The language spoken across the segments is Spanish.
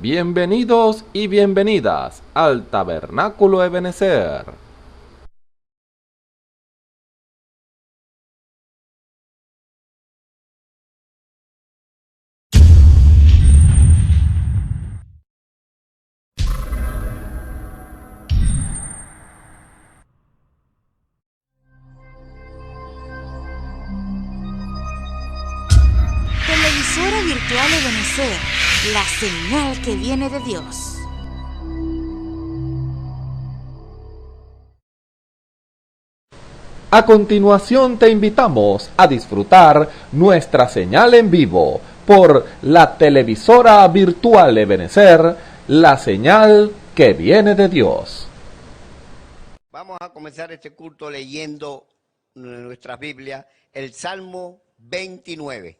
Bienvenidos y bienvenidas al Tabernáculo Ebenezer. Televisora virtual Ebenezer, la señal que viene de Dios. A continuación te invitamos a disfrutar nuestra señal en vivo por la televisora virtual Ebenezer, la señal que viene de Dios. Vamos a comenzar este culto leyendo en nuestra Biblia el Salmo 29.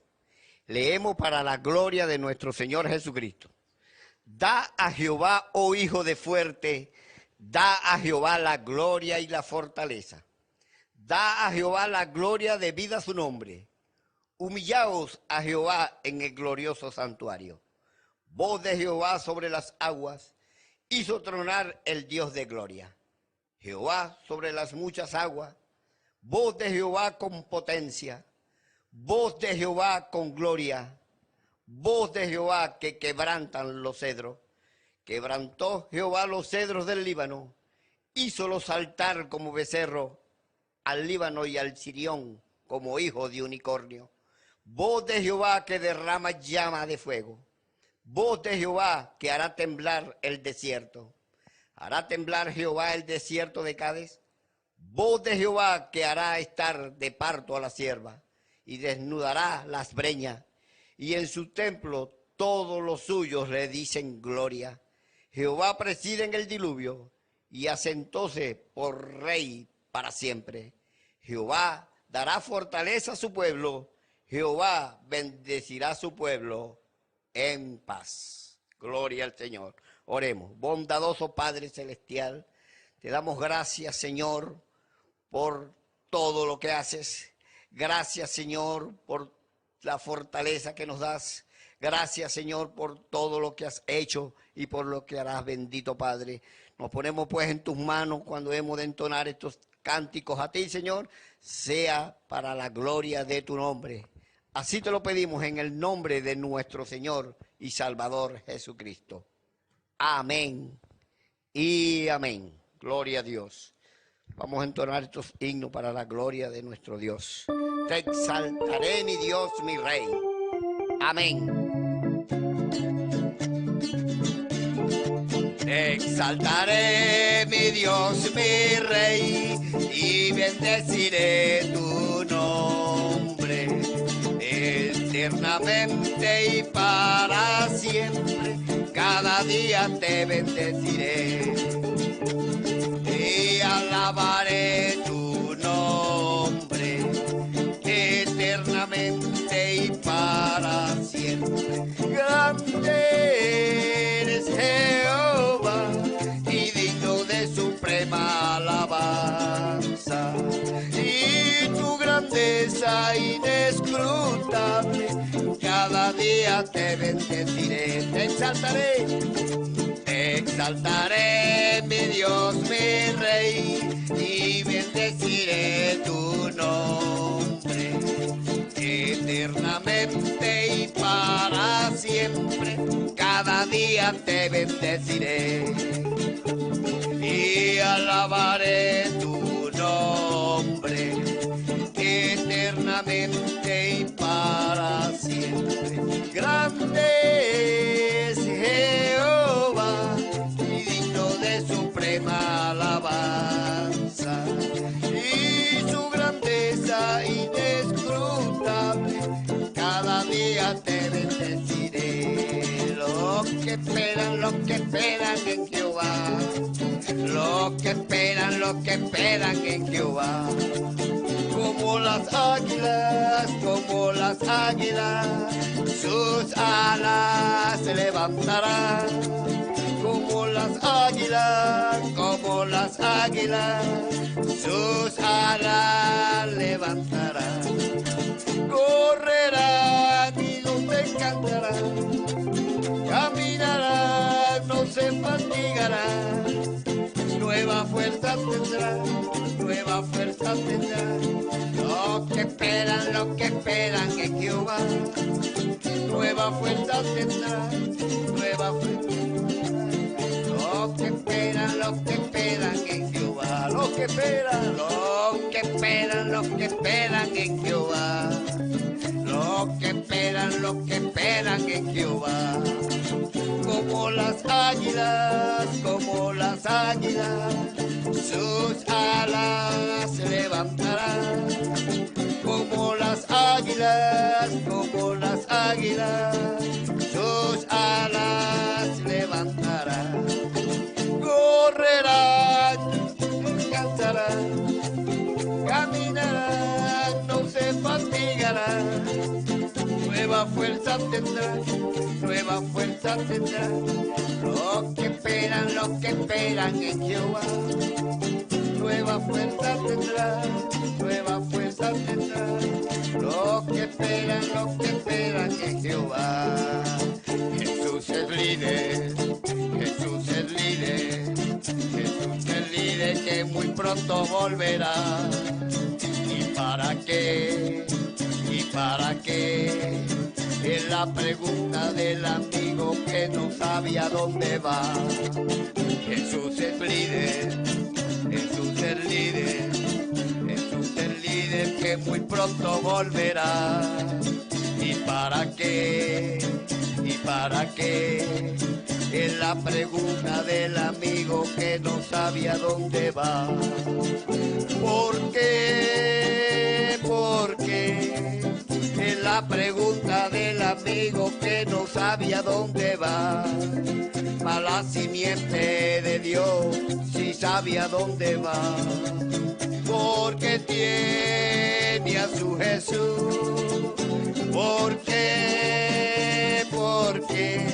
Leemos para la gloria de nuestro Señor Jesucristo. Da a Jehová, oh hijo de fuerte, da a Jehová la gloria y la fortaleza. Da a Jehová la gloria debida a su nombre. Humillaos a Jehová en el glorioso santuario. Voz de Jehová sobre las aguas, hizo tronar el Dios de gloria. Jehová sobre las muchas aguas, voz de Jehová con potencia, voz de Jehová con gloria, voz de Jehová que quebrantan los cedros. Quebrantó Jehová los cedros del Líbano, hízolos saltar como becerro, al Líbano y al Sirión como hijo de unicornio. Voz de Jehová que derrama llama de fuego, voz de Jehová que hará temblar el desierto. ¿Hará temblar Jehová el desierto de Cádiz? Voz de Jehová que hará estar de parto a la sierva y desnudará las breñas. Y en su templo todos los suyos le dicen gloria. Jehová preside en el diluvio y asentóse por rey para siempre. Jehová dará fortaleza a su pueblo. Jehová bendecirá a su pueblo en paz. Gloria al Señor. Oremos. Bondadoso Padre Celestial, te damos gracias, Señor, por todo lo que haces. Gracias, Señor, por la fortaleza que nos das. Gracias, Señor, por todo lo que has hecho y por lo que harás, bendito Padre. Nos ponemos pues en tus manos cuando hemos de entonar estos cánticos a ti, Señor, sea para la gloria de tu nombre. Así te lo pedimos en el nombre de nuestro Señor y Salvador Jesucristo. Amén y amén. Gloria a Dios. Vamos a entonar estos himnos para la gloria de nuestro Dios. Te exaltaré, mi Dios, mi Rey. Amén. Te exaltaré, mi Dios, mi Rey, y bendeciré tu nombre eternamente y para siempre. Cada día te bendeciré y alabaré tu nombre eternamente y para siempre. Grande eres Jehová y digno de suprema alabanza, y tu grandeza inescrutable. Cada día te bendeciré, te exaltaré, mi Dios, mi Rey, y bendeciré tu nombre eternamente y para siempre. Cada día te bendeciré y alabaré tu nombre eternamente y para siempre. Grande es Jehová y digno de suprema alabanza, y su grandeza inescrutable. Cada día te bendeciré. Los que esperan en Jehová, los que esperan en Jehová, como las águilas, sus alas se levantarán. Como las águilas, sus alas levantarán. Correrán y no se cansarán, caminarán se fatigará, nueva fuerza tendrá, nueva fuerza tendrá. Los que esperan en Jehová, nueva fuerza tendrá, nueva fuerza tendrá. Los que esperan en Jehová, los que esperan, los que esperan, los que esperan en Jehová, los que esperan en Jehová. Como las águilas, sus alas se levantarán. Como las águilas, sus alas se levantarán. Correrán, descansarán, caminarán, no se fatigarán. Nueva fuerza tendrá, nueva fuerza tendrá. Los que esperan en Jehová. Nueva fuerza tendrá, nueva fuerza tendrá. Los que esperan en Jehová. Jesús es líder, Jesús es líder, Jesús es líder que muy pronto volverá. ¿Y para qué? ¿Y para qué? Es la pregunta del amigo que no sabe a dónde va. Jesús es líder, Jesús es líder, Jesús es líder que muy pronto volverá. ¿Y para qué? ¿Y para qué? Es la pregunta del amigo que no sabe a dónde va. ¿Por qué? ¿Por qué? Es la pregunta del amigo que no sabe a dónde va. A la simiente de Dios si sabe a dónde va. Porque tiene a su Jesús. ¿Por qué? ¿Por qué?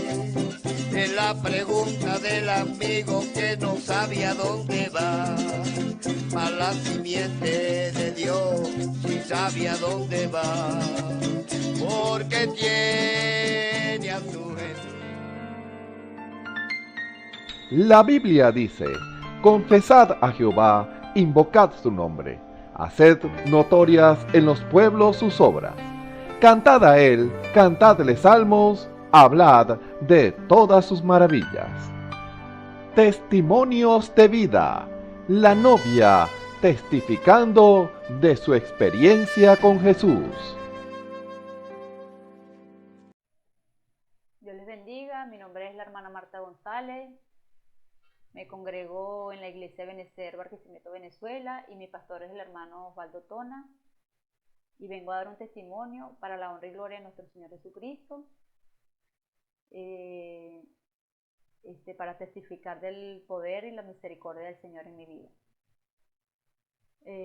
Es la pregunta del amigo que no sabe a dónde va. A la simiente de Dios si sabe a dónde va. Porque tiene a su Jesús. La Biblia dice, confesad a Jehová, invocad su nombre, haced notorias en los pueblos sus obras. Cantad a él, cantadle salmos, hablad de todas sus maravillas. Testimonios de vida. La novia testificando de su experiencia con Jesús. Dios les bendiga, mi nombre es la hermana Marta González, me congrego en la iglesia Benecer, Barquisimeto, Venezuela, y mi pastor es el hermano Osvaldo Tona, y vengo a dar un testimonio para la honra y gloria de nuestro Señor Jesucristo, para testificar del poder y la misericordia del Señor en mi vida.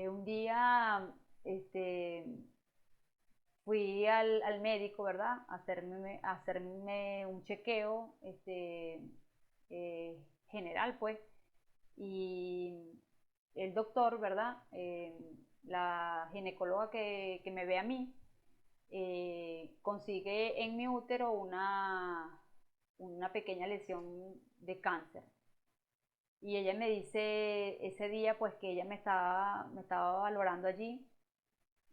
Un día fui al médico, ¿verdad? A hacerme un chequeo general, pues, y el doctor, ¿verdad? La ginecóloga que me ve a mí, consigue en mi útero una pequeña lesión de cáncer. Y ella me dice ese día, pues, que ella me estaba valorando allí.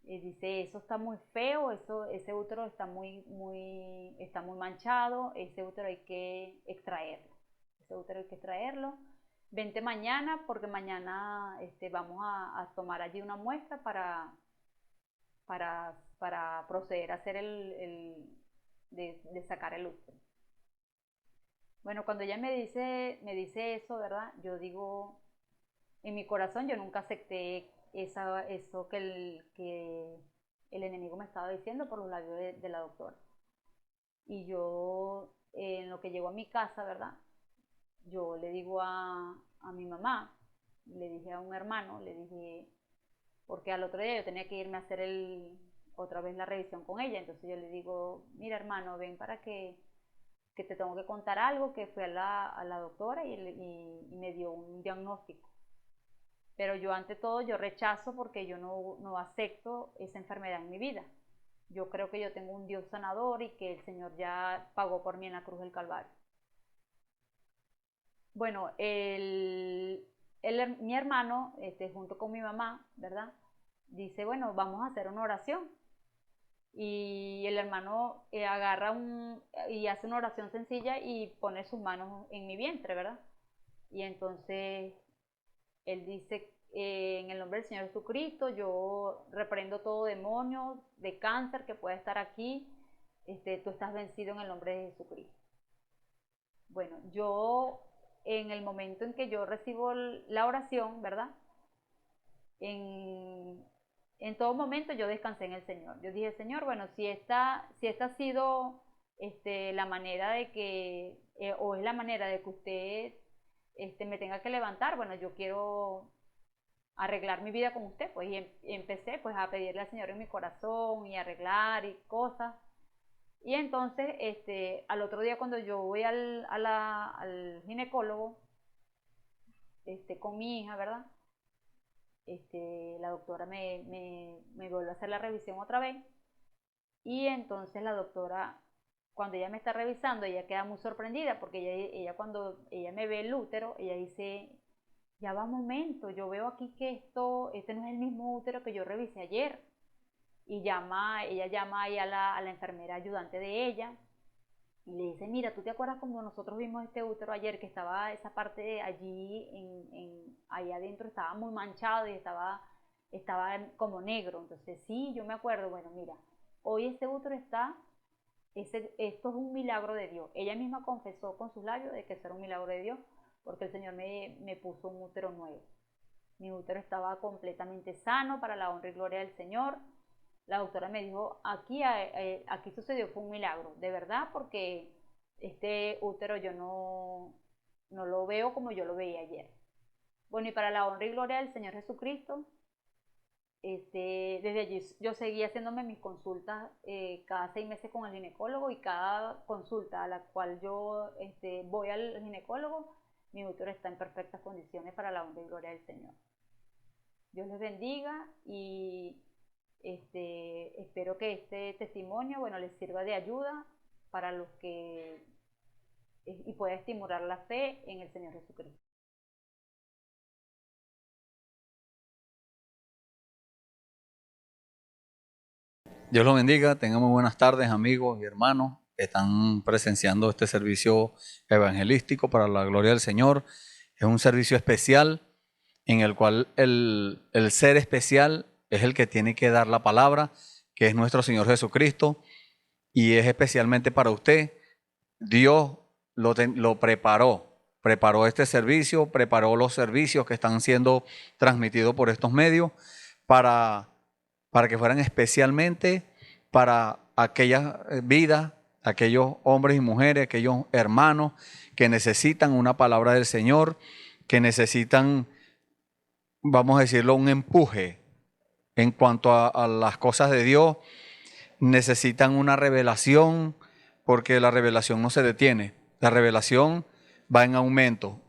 Y dice, eso está muy feo, ese útero está muy manchado, ese útero hay que extraerlo. Vente mañana, porque mañana vamos a tomar allí una muestra para proceder a hacer de sacar el útero. Bueno, cuando ella me dice eso, ¿verdad? Yo digo, en mi corazón yo nunca acepté eso que el enemigo me estaba diciendo por los labios de la doctora. Y yo, en lo que llego a mi casa, ¿verdad? Yo le digo a mi mamá, le dije a un hermano, le dije, porque al otro día yo tenía que irme a hacer otra vez la revisión con ella. Entonces yo le digo, mira hermano, ven para que te tengo que contar algo, que fui a la doctora y me dio un diagnóstico. Pero yo ante todo yo rechazo, porque yo no acepto esa enfermedad en mi vida. Yo creo que yo tengo un Dios sanador y que el Señor ya pagó por mí en la cruz del Calvario. Bueno, mi hermano, junto con mi mamá, ¿verdad? Dice, bueno, vamos a hacer una oración. Y el hermano agarra y hace una oración sencilla y pone sus manos en mi vientre, ¿verdad? Y entonces él dice, en el nombre del Señor Jesucristo, yo reprendo todo demonio de cáncer que pueda estar aquí. Tú estás vencido en el nombre de Jesucristo. Bueno, yo en el momento en que yo recibo la oración, ¿verdad? En todo momento yo descansé en el Señor. Yo dije, Señor, bueno, si esta ha sido la manera de que, o es la manera de que usted me tenga que levantar, bueno, yo quiero arreglar mi vida con usted, pues, y empecé pues a pedirle al Señor en mi corazón y arreglar y cosas. Y entonces, al otro día cuando yo voy al ginecólogo, con mi hija, ¿verdad? La doctora me vuelve a hacer la revisión otra vez. Y entonces la doctora, cuando ella me está revisando, ella queda muy sorprendida porque ella cuando ella me ve el útero, ella dice, ya va un momento, yo veo aquí que este no es el mismo útero que yo revisé ayer. Y ella llama ahí a la enfermera ayudante de ella y le dice, mira, ¿tú te acuerdas cuando nosotros vimos este útero ayer que estaba esa parte de allí, ahí adentro estaba muy manchado y estaba como negro? Entonces, sí, yo me acuerdo. Bueno, mira, hoy este útero esto es un milagro de Dios. Ella misma confesó con sus labios de que eso era un milagro de Dios porque el Señor me puso un útero nuevo. Mi útero estaba completamente sano para la honra y gloria del Señor. La doctora me dijo, aquí sucedió, fue un milagro, de verdad, porque este útero yo no lo veo como yo lo veía ayer. Bueno, y para la honra y gloria del Señor Jesucristo, desde allí yo seguí haciéndome mis consultas cada 6 meses con el ginecólogo, y cada consulta a la cual yo voy al ginecólogo, mi útero está en perfectas condiciones para la honra y gloria del Señor. Dios les bendiga y espero que este testimonio, bueno, les sirva de ayuda para los que y pueda estimular la fe en el Señor Jesucristo. Dios los bendiga, tengan muy buenas tardes, amigos y hermanos que están presenciando este servicio evangelístico para la gloria del Señor. Es un servicio especial en el cual el ser especial es el que tiene que dar la palabra, que es nuestro Señor Jesucristo, y es especialmente para usted. Dios lo preparó este servicio, preparó los servicios que están siendo transmitidos por estos medios para que fueran especialmente para aquellas vidas, aquellos hombres y mujeres, aquellos hermanos que necesitan una palabra del Señor, que necesitan, vamos a decirlo, un empuje en cuanto a las cosas de Dios, necesitan una revelación, porque la revelación no se detiene, la revelación va en aumento.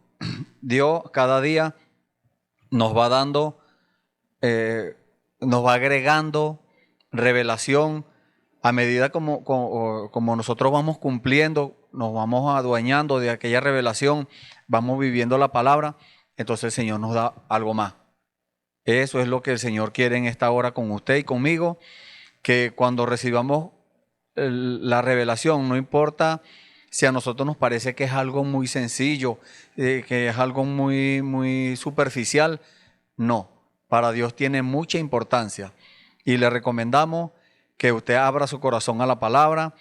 Dios cada día nos va dando, nos va agregando revelación a medida como nosotros vamos cumpliendo, nos vamos adueñando de aquella revelación, vamos viviendo la palabra, entonces el Señor nos da algo más. Eso es lo que el Señor quiere en esta hora con usted y conmigo, que cuando recibamos la revelación, no importa si a nosotros nos parece que es algo muy sencillo, que es algo muy, muy superficial, no, para Dios tiene mucha importancia y le recomendamos que usted abra su corazón a la palabra,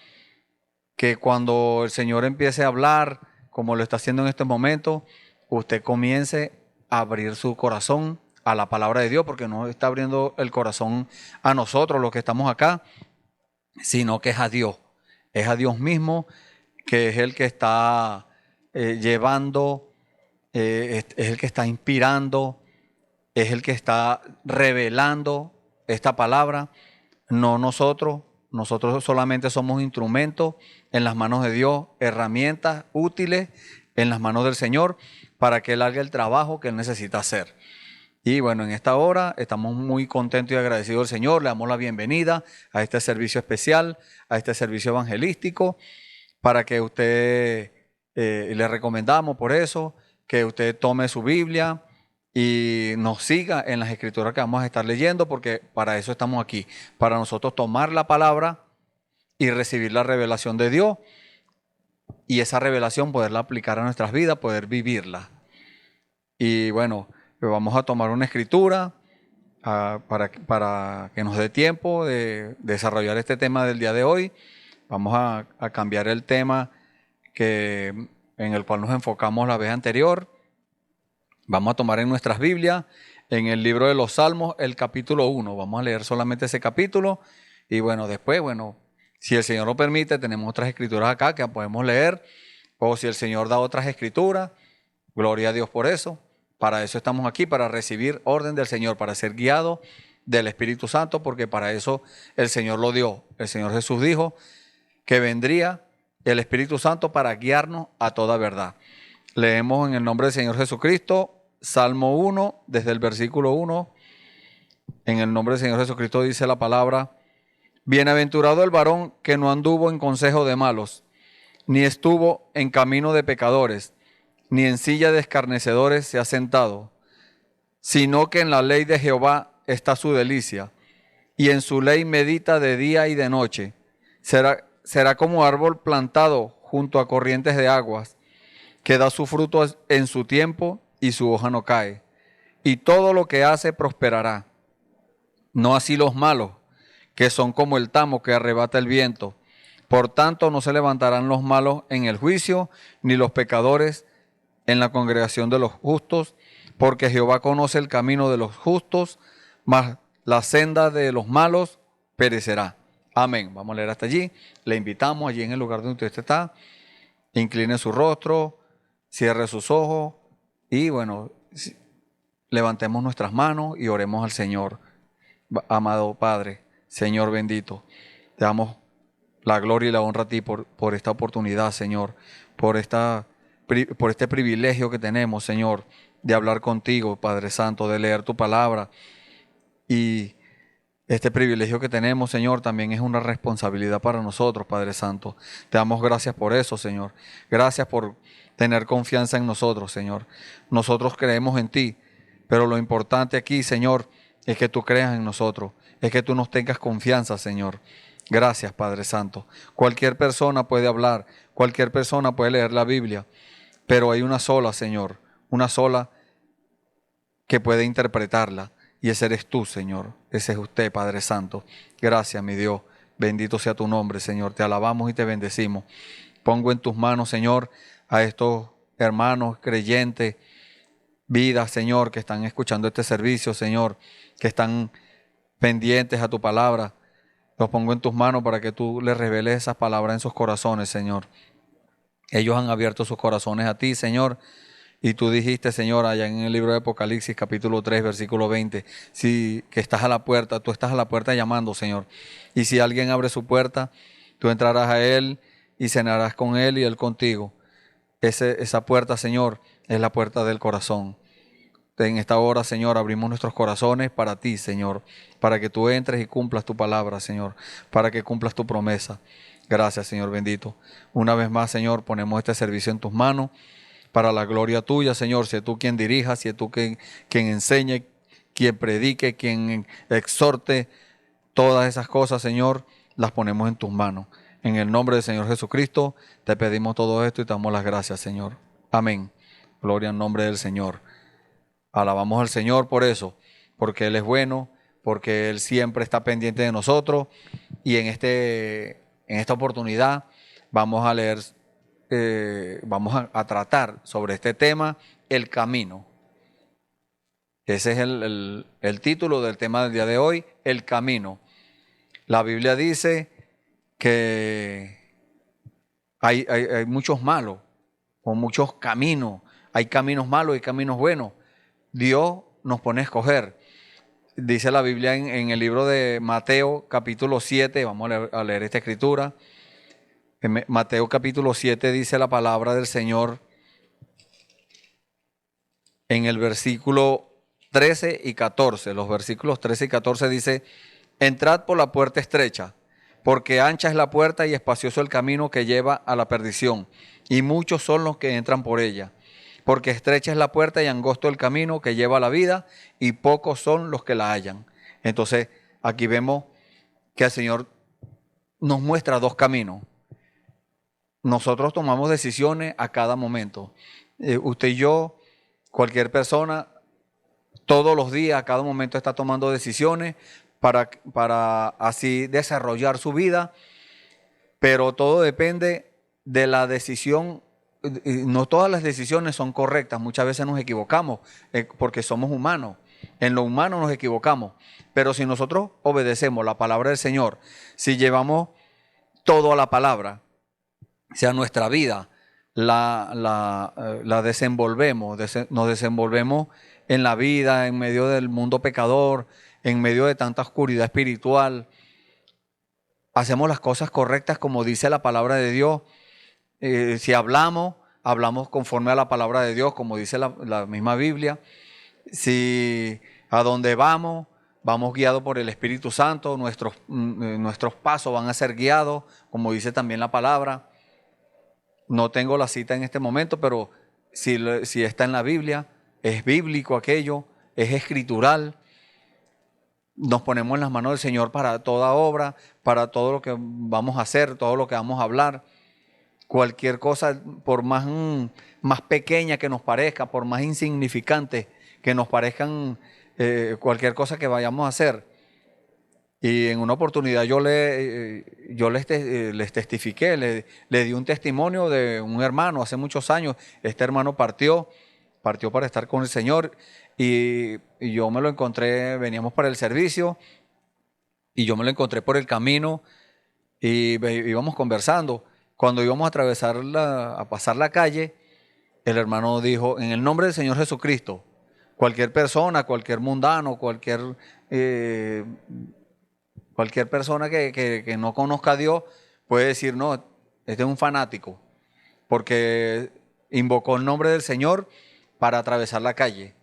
que cuando el Señor empiece a hablar, como lo está haciendo en este momento, usted comience a abrir su corazón a la palabra de Dios, porque no está abriendo el corazón a nosotros los que estamos acá, sino que es a Dios mismo, que es el que está llevando, es el que está inspirando, es el que está revelando esta palabra, no nosotros. Nosotros solamente somos instrumentos en las manos de Dios, herramientas útiles en las manos del Señor para que Él haga el trabajo que Él necesita hacer. Y bueno, en esta hora estamos muy contentos y agradecidos del Señor. Le damos la bienvenida a este servicio especial, a este servicio evangelístico, para que usted, le recomendamos por eso, que usted tome su Biblia y nos siga en las escrituras que vamos a estar leyendo, porque para eso estamos aquí, para nosotros tomar la palabra y recibir la revelación de Dios, y esa revelación poderla aplicar a nuestras vidas, poder vivirla. Y bueno, vamos a tomar una escritura para que nos dé tiempo de desarrollar este tema del día de hoy. Vamos a cambiar el tema en el cual nos enfocamos la vez anterior. Vamos a tomar en nuestras Biblias, en el libro de los Salmos, el capítulo 1. Vamos a leer solamente ese capítulo. Y bueno, después, si el Señor lo permite, tenemos otras escrituras acá que podemos leer. O si el Señor da otras escrituras, gloria a Dios por eso. Para eso estamos aquí, para recibir orden del Señor, para ser guiados del Espíritu Santo, porque para eso el Señor lo dio. El Señor Jesús dijo que vendría el Espíritu Santo para guiarnos a toda verdad. Leemos en el nombre del Señor Jesucristo, Salmo 1, desde el versículo 1. En el nombre del Señor Jesucristo dice la palabra: bienaventurado el varón que no anduvo en consejo de malos, ni estuvo en camino de pecadores, ni en silla de escarnecedores se ha sentado, sino que en la ley de Jehová está su delicia, y en su ley medita de día y de noche. Será como árbol plantado junto a corrientes de aguas, que da su fruto en su tiempo y su hoja no cae, y todo lo que hace prosperará. No así los malos, que son como el tamo que arrebata el viento. Por tanto, no se levantarán los malos en el juicio, ni los pecadores en la congregación de los justos, porque Jehová conoce el camino de los justos, mas la senda de los malos perecerá. Amén. Vamos a leer hasta allí. Le invitamos allí en el lugar donde usted está. Incline su rostro, cierre sus ojos y levantemos nuestras manos y oremos al Señor. Amado Padre, Señor bendito, te damos la gloria y la honra a ti por esta oportunidad, Señor, por este privilegio que tenemos, Señor, de hablar contigo, Padre Santo, de leer tu palabra. Y este privilegio que tenemos, Señor, también es una responsabilidad para nosotros, Padre Santo. Te damos gracias por eso, Señor. Gracias por tener confianza en nosotros, Señor. Nosotros creemos en ti, pero lo importante aquí, Señor, es que tú creas en nosotros, es que tú nos tengas confianza, Señor. Gracias, Padre Santo. Cualquier persona puede hablar, cualquier persona puede leer la Biblia, pero hay una sola, Señor, una sola que puede interpretarla, y ese eres tú, Señor. Ese es usted, Padre Santo. Gracias, mi Dios. Bendito sea tu nombre, Señor. Te alabamos y te bendecimos. Pongo en tus manos, Señor, a estos hermanos creyentes, vidas, Señor, que están escuchando este servicio, Señor, que están pendientes a tu palabra. Los pongo en tus manos para que tú les reveles esas palabras en sus corazones, Señor. Ellos han abierto sus corazones a ti, Señor. Y tú dijiste, Señor, allá en el libro de Apocalipsis, capítulo 3, versículo 20, que estás a la puerta, tú estás a la puerta llamando, Señor. Y si alguien abre su puerta, tú entrarás a él y cenarás con él y él contigo. Esa puerta, Señor, es la puerta del corazón. En esta hora, Señor, abrimos nuestros corazones para ti, Señor, para que tú entres y cumplas tu palabra, Señor, para que cumplas tu promesa. Gracias, Señor bendito. Una vez más, Señor, ponemos este servicio en tus manos para la gloria tuya, Señor. Si es tú quien dirija, si es tú quien enseñe, quien predique, quien exhorte, todas esas cosas, Señor, las ponemos en tus manos. En el nombre del Señor Jesucristo, te pedimos todo esto y te damos las gracias, Señor. Amén. Gloria al nombre del Señor. Alabamos al Señor por eso, porque Él es bueno, porque Él siempre está pendiente de nosotros. Y en esta oportunidad vamos a leer, vamos a tratar sobre este tema, el camino. Ese es el título del tema del día de hoy, el camino. La Biblia dice que hay muchos malos, o muchos caminos. Hay caminos malos y caminos buenos. Dios nos pone a escoger. Dice la Biblia en el libro de Mateo capítulo 7, vamos a leer esta escritura. En Mateo capítulo 7 dice la palabra del Señor en el versículo 13 y 14. Los versículos 13 y 14 dice: entrad por la puerta estrecha, porque ancha es la puerta y espacioso el camino que lleva a la perdición, y muchos son los que entran por ella. porque estrecha es la puerta y angosto el camino que lleva a la vida, y pocos son los que la hallan. Entonces, aquí vemos que el Señor nos muestra dos caminos. Nosotros tomamos decisiones a cada momento. Usted y yo, cualquier persona, todos los días, a cada momento está tomando decisiones para así desarrollar su vida, pero todo depende de la decisión. No todas las decisiones son correctas, muchas veces nos equivocamos porque somos humanos. En lo humano nos equivocamos, pero si nosotros obedecemos la palabra del Señor, si llevamos todo a la palabra, sea nuestra vida, la desenvolvemos, nos desenvolvemos en la vida, en medio del mundo pecador, en medio de tanta oscuridad espiritual, hacemos las cosas correctas como dice la palabra de Dios. Si hablamos conforme a la palabra de Dios, como dice la misma Biblia. Si a donde vamos guiados por el Espíritu Santo, nuestros pasos van a ser guiados, como dice también la palabra. No tengo la cita en este momento, pero si está en la Biblia, es bíblico aquello, es escritural. Nos ponemos en las manos del Señor para toda obra, para todo lo que vamos a hacer, todo lo que vamos a hablar. Cualquier cosa, por más pequeña que nos parezca, por más insignificante que nos parezcan, cualquier cosa que vayamos a hacer. Y en una oportunidad yo les testifiqué, le di un testimonio de un hermano hace muchos años. Este hermano partió para estar con el Señor y yo me lo encontré, veníamos para el servicio y yo me lo encontré por el camino y íbamos conversando. Cuando íbamos a pasar la calle, el hermano dijo: en el nombre del Señor Jesucristo, cualquier persona, cualquier mundano, cualquier persona que no conozca a Dios puede decir: no, este es un fanático, porque invocó el nombre del Señor para atravesar la calle.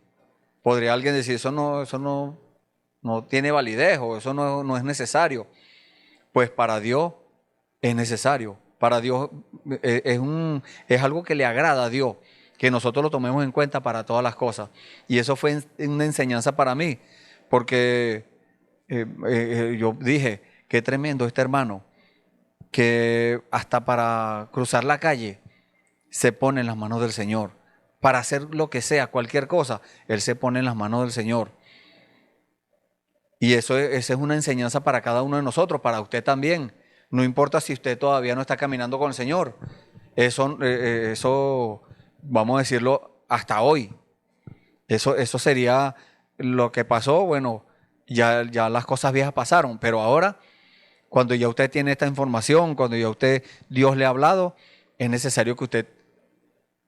Podría alguien decir: eso no tiene validez, o eso no es necesario. Pues para Dios es necesario. Para Dios es algo que le agrada a Dios, que nosotros lo tomemos en cuenta para todas las cosas. Y eso fue una enseñanza para mí, porque yo dije: qué tremendo este hermano, que hasta para cruzar la calle se pone en las manos del Señor. Para hacer lo que sea, cualquier cosa, él se pone en las manos del Señor. Y esa es una enseñanza para cada uno de nosotros, para usted también. No importa si usted todavía no está caminando con el Señor. Eso vamos a decirlo, hasta hoy. Eso sería lo que pasó. Bueno, ya las cosas viejas pasaron, pero ahora, cuando ya usted tiene esta información, cuando ya Dios le ha hablado, es necesario que usted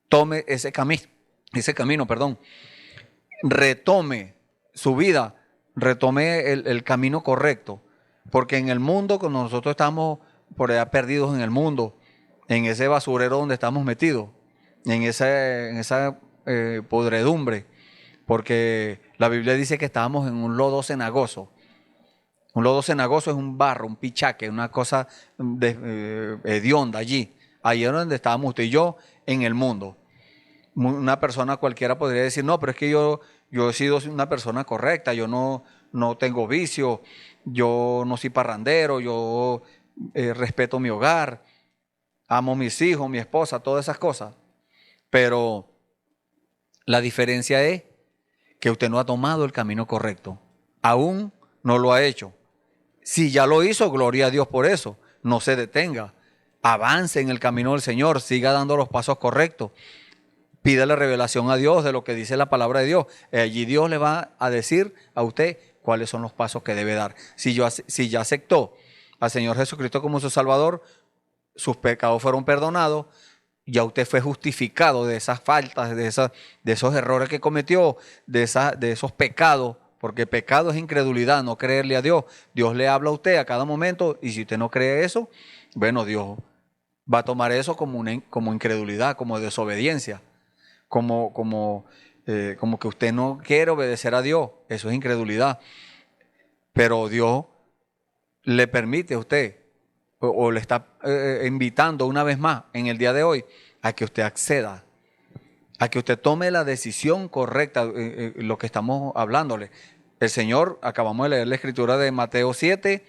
tome ese camino, retome su vida, retome el camino correcto, porque en el mundo, cuando nosotros estamos por allá perdidos en el mundo, en ese basurero donde estamos metidos, en esa podredumbre, porque la Biblia dice que estábamos en un lodo cenagoso. Un lodo cenagoso es un barro, un pichaque, una cosa hedionda allí. Ahí es donde estábamos usted y yo en el mundo. Una persona cualquiera podría decir: no, pero es que yo he sido una persona correcta, yo no tengo vicio, yo no soy parrandero, yo respeto mi hogar, amo a mis hijos, mi esposa, todas esas cosas. Pero la diferencia es que usted no ha tomado el camino correcto. Aún no lo ha hecho. Si ya lo hizo, gloria a Dios por eso. No se detenga. Avance en el camino del Señor. Siga dando los pasos correctos. Pídale revelación a Dios de lo que dice la palabra de Dios. Allí Dios le va a decir a usted cuáles son los pasos que debe dar. Si ya aceptó al Señor Jesucristo como su Salvador, sus pecados fueron perdonados, ya usted fue justificado de esas faltas, de esos errores que cometió, de esos pecados, porque pecado es incredulidad, no creerle a Dios. Dios le habla a usted a cada momento, y si usted no cree eso, bueno, Dios va a tomar eso como incredulidad, como desobediencia, como que usted no quiere obedecer a Dios. Eso es incredulidad. Pero Dios le permite a usted, o le está invitando una vez más en el día de hoy, a que usted acceda a que usted tome la decisión correcta, lo que estamos hablándole. El Señor, acabamos de leer la escritura de Mateo 7,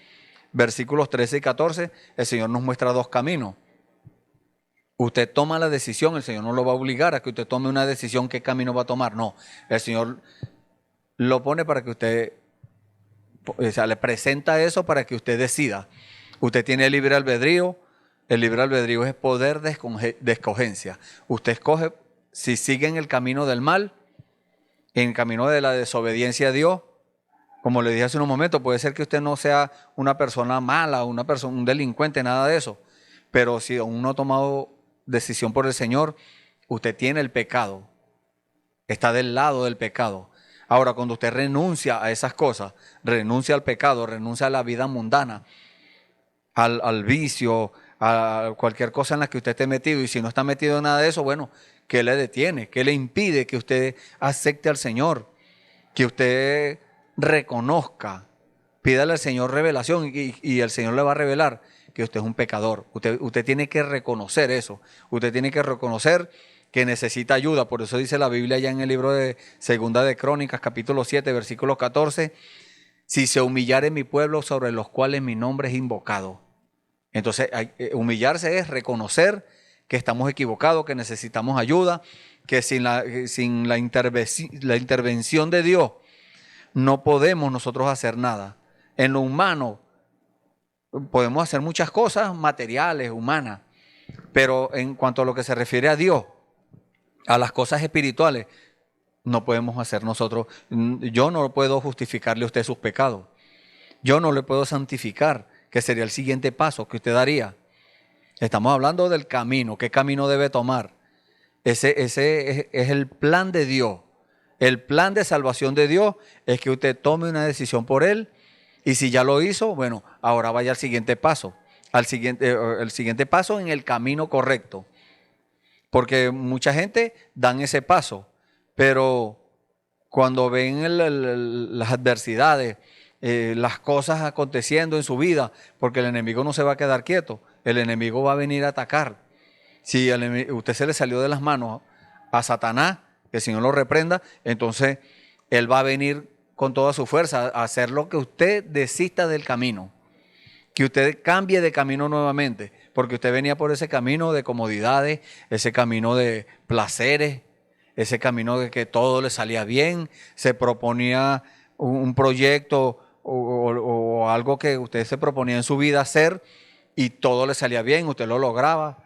versículos 13 y 14, el Señor nos muestra dos caminos. Usted toma la decisión, el Señor no lo va a obligar a que usted tome una decisión qué camino va a tomar, no. El Señor lo pone para que usted, o sea, le presenta eso para que usted decida. Usted tiene libre albedrío, el libre albedrío es poder de escogencia. Usted escoge si sigue en el camino del mal, en el camino de la desobediencia a Dios. Como le dije hace unos momentos, puede ser que usted no sea una persona mala, un delincuente, nada de eso. Pero si aún no ha tomado decisión por el Señor, usted tiene el pecado. Está del lado del pecado. Ahora, cuando usted renuncia a esas cosas, renuncia al pecado, renuncia a la vida mundana, al vicio, a cualquier cosa en la que usted esté metido, y si no está metido en nada de eso, bueno, ¿qué le detiene? ¿Qué le impide que usted acepte al Señor? Que usted reconozca, pídale al Señor revelación y el Señor le va a revelar que usted es un pecador. Usted tiene que reconocer eso. Usted tiene que reconocer que necesita ayuda. Por eso dice la Biblia ya en el libro de Segunda de Crónicas, capítulo 7, versículo 14, si se humillare mi pueblo sobre los cuales mi nombre es invocado. Entonces, humillarse es reconocer que estamos equivocados, que necesitamos ayuda, que sin la intervención de Dios no podemos nosotros hacer nada. En lo humano podemos hacer muchas cosas materiales, humanas, pero en cuanto a lo que se refiere a Dios, a las cosas espirituales, no podemos hacer nosotros. Yo no puedo justificarle a usted sus pecados. Yo no le puedo santificar, que sería el siguiente paso que usted daría. Estamos hablando del camino, qué camino debe tomar. Ese es el plan de Dios. El plan de salvación de Dios es que usted tome una decisión por Él, y si ya lo hizo, bueno, ahora vaya al siguiente paso, el siguiente paso en el camino correcto. Porque mucha gente dan ese paso, pero cuando ven las adversidades, las cosas aconteciendo en su vida, porque el enemigo no se va a quedar quieto, el enemigo va a venir a atacar. Si usted se le salió de las manos a Satanás, que el Señor lo reprenda, entonces él va a venir con toda su fuerza a hacer lo que usted desista del camino, que usted cambie de camino nuevamente, porque usted venía por ese camino de comodidades, ese camino de placeres, ese camino de que todo le salía bien, se proponía un proyecto o algo que usted se proponía en su vida hacer y todo le salía bien, usted lo lograba.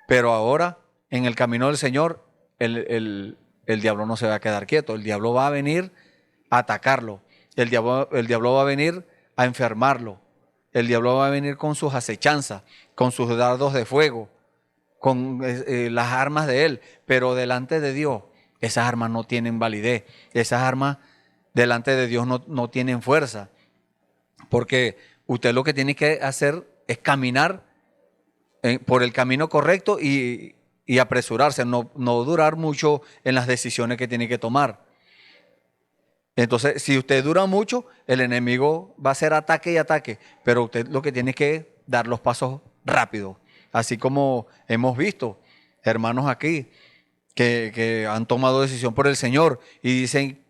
Pero ahora, en el camino del Señor, el diablo no se va a quedar quieto. El diablo va a venir a atacarlo. El diablo va a venir a enfermarlo. El diablo va a venir con sus acechanzas, con sus dardos de fuego, con las armas de él. Pero delante de Dios, esas armas no tienen validez. Esas armas delante de Dios no tienen fuerza. Porque usted lo que tiene que hacer es caminar por el camino correcto y apresurarse, no durar mucho en las decisiones que tiene que tomar. Entonces, si usted dura mucho, el enemigo va a hacer ataque y ataque, pero usted lo que tiene que dar los pasos rápido. Así como hemos visto hermanos aquí que han tomado decisión por el Señor y dicen,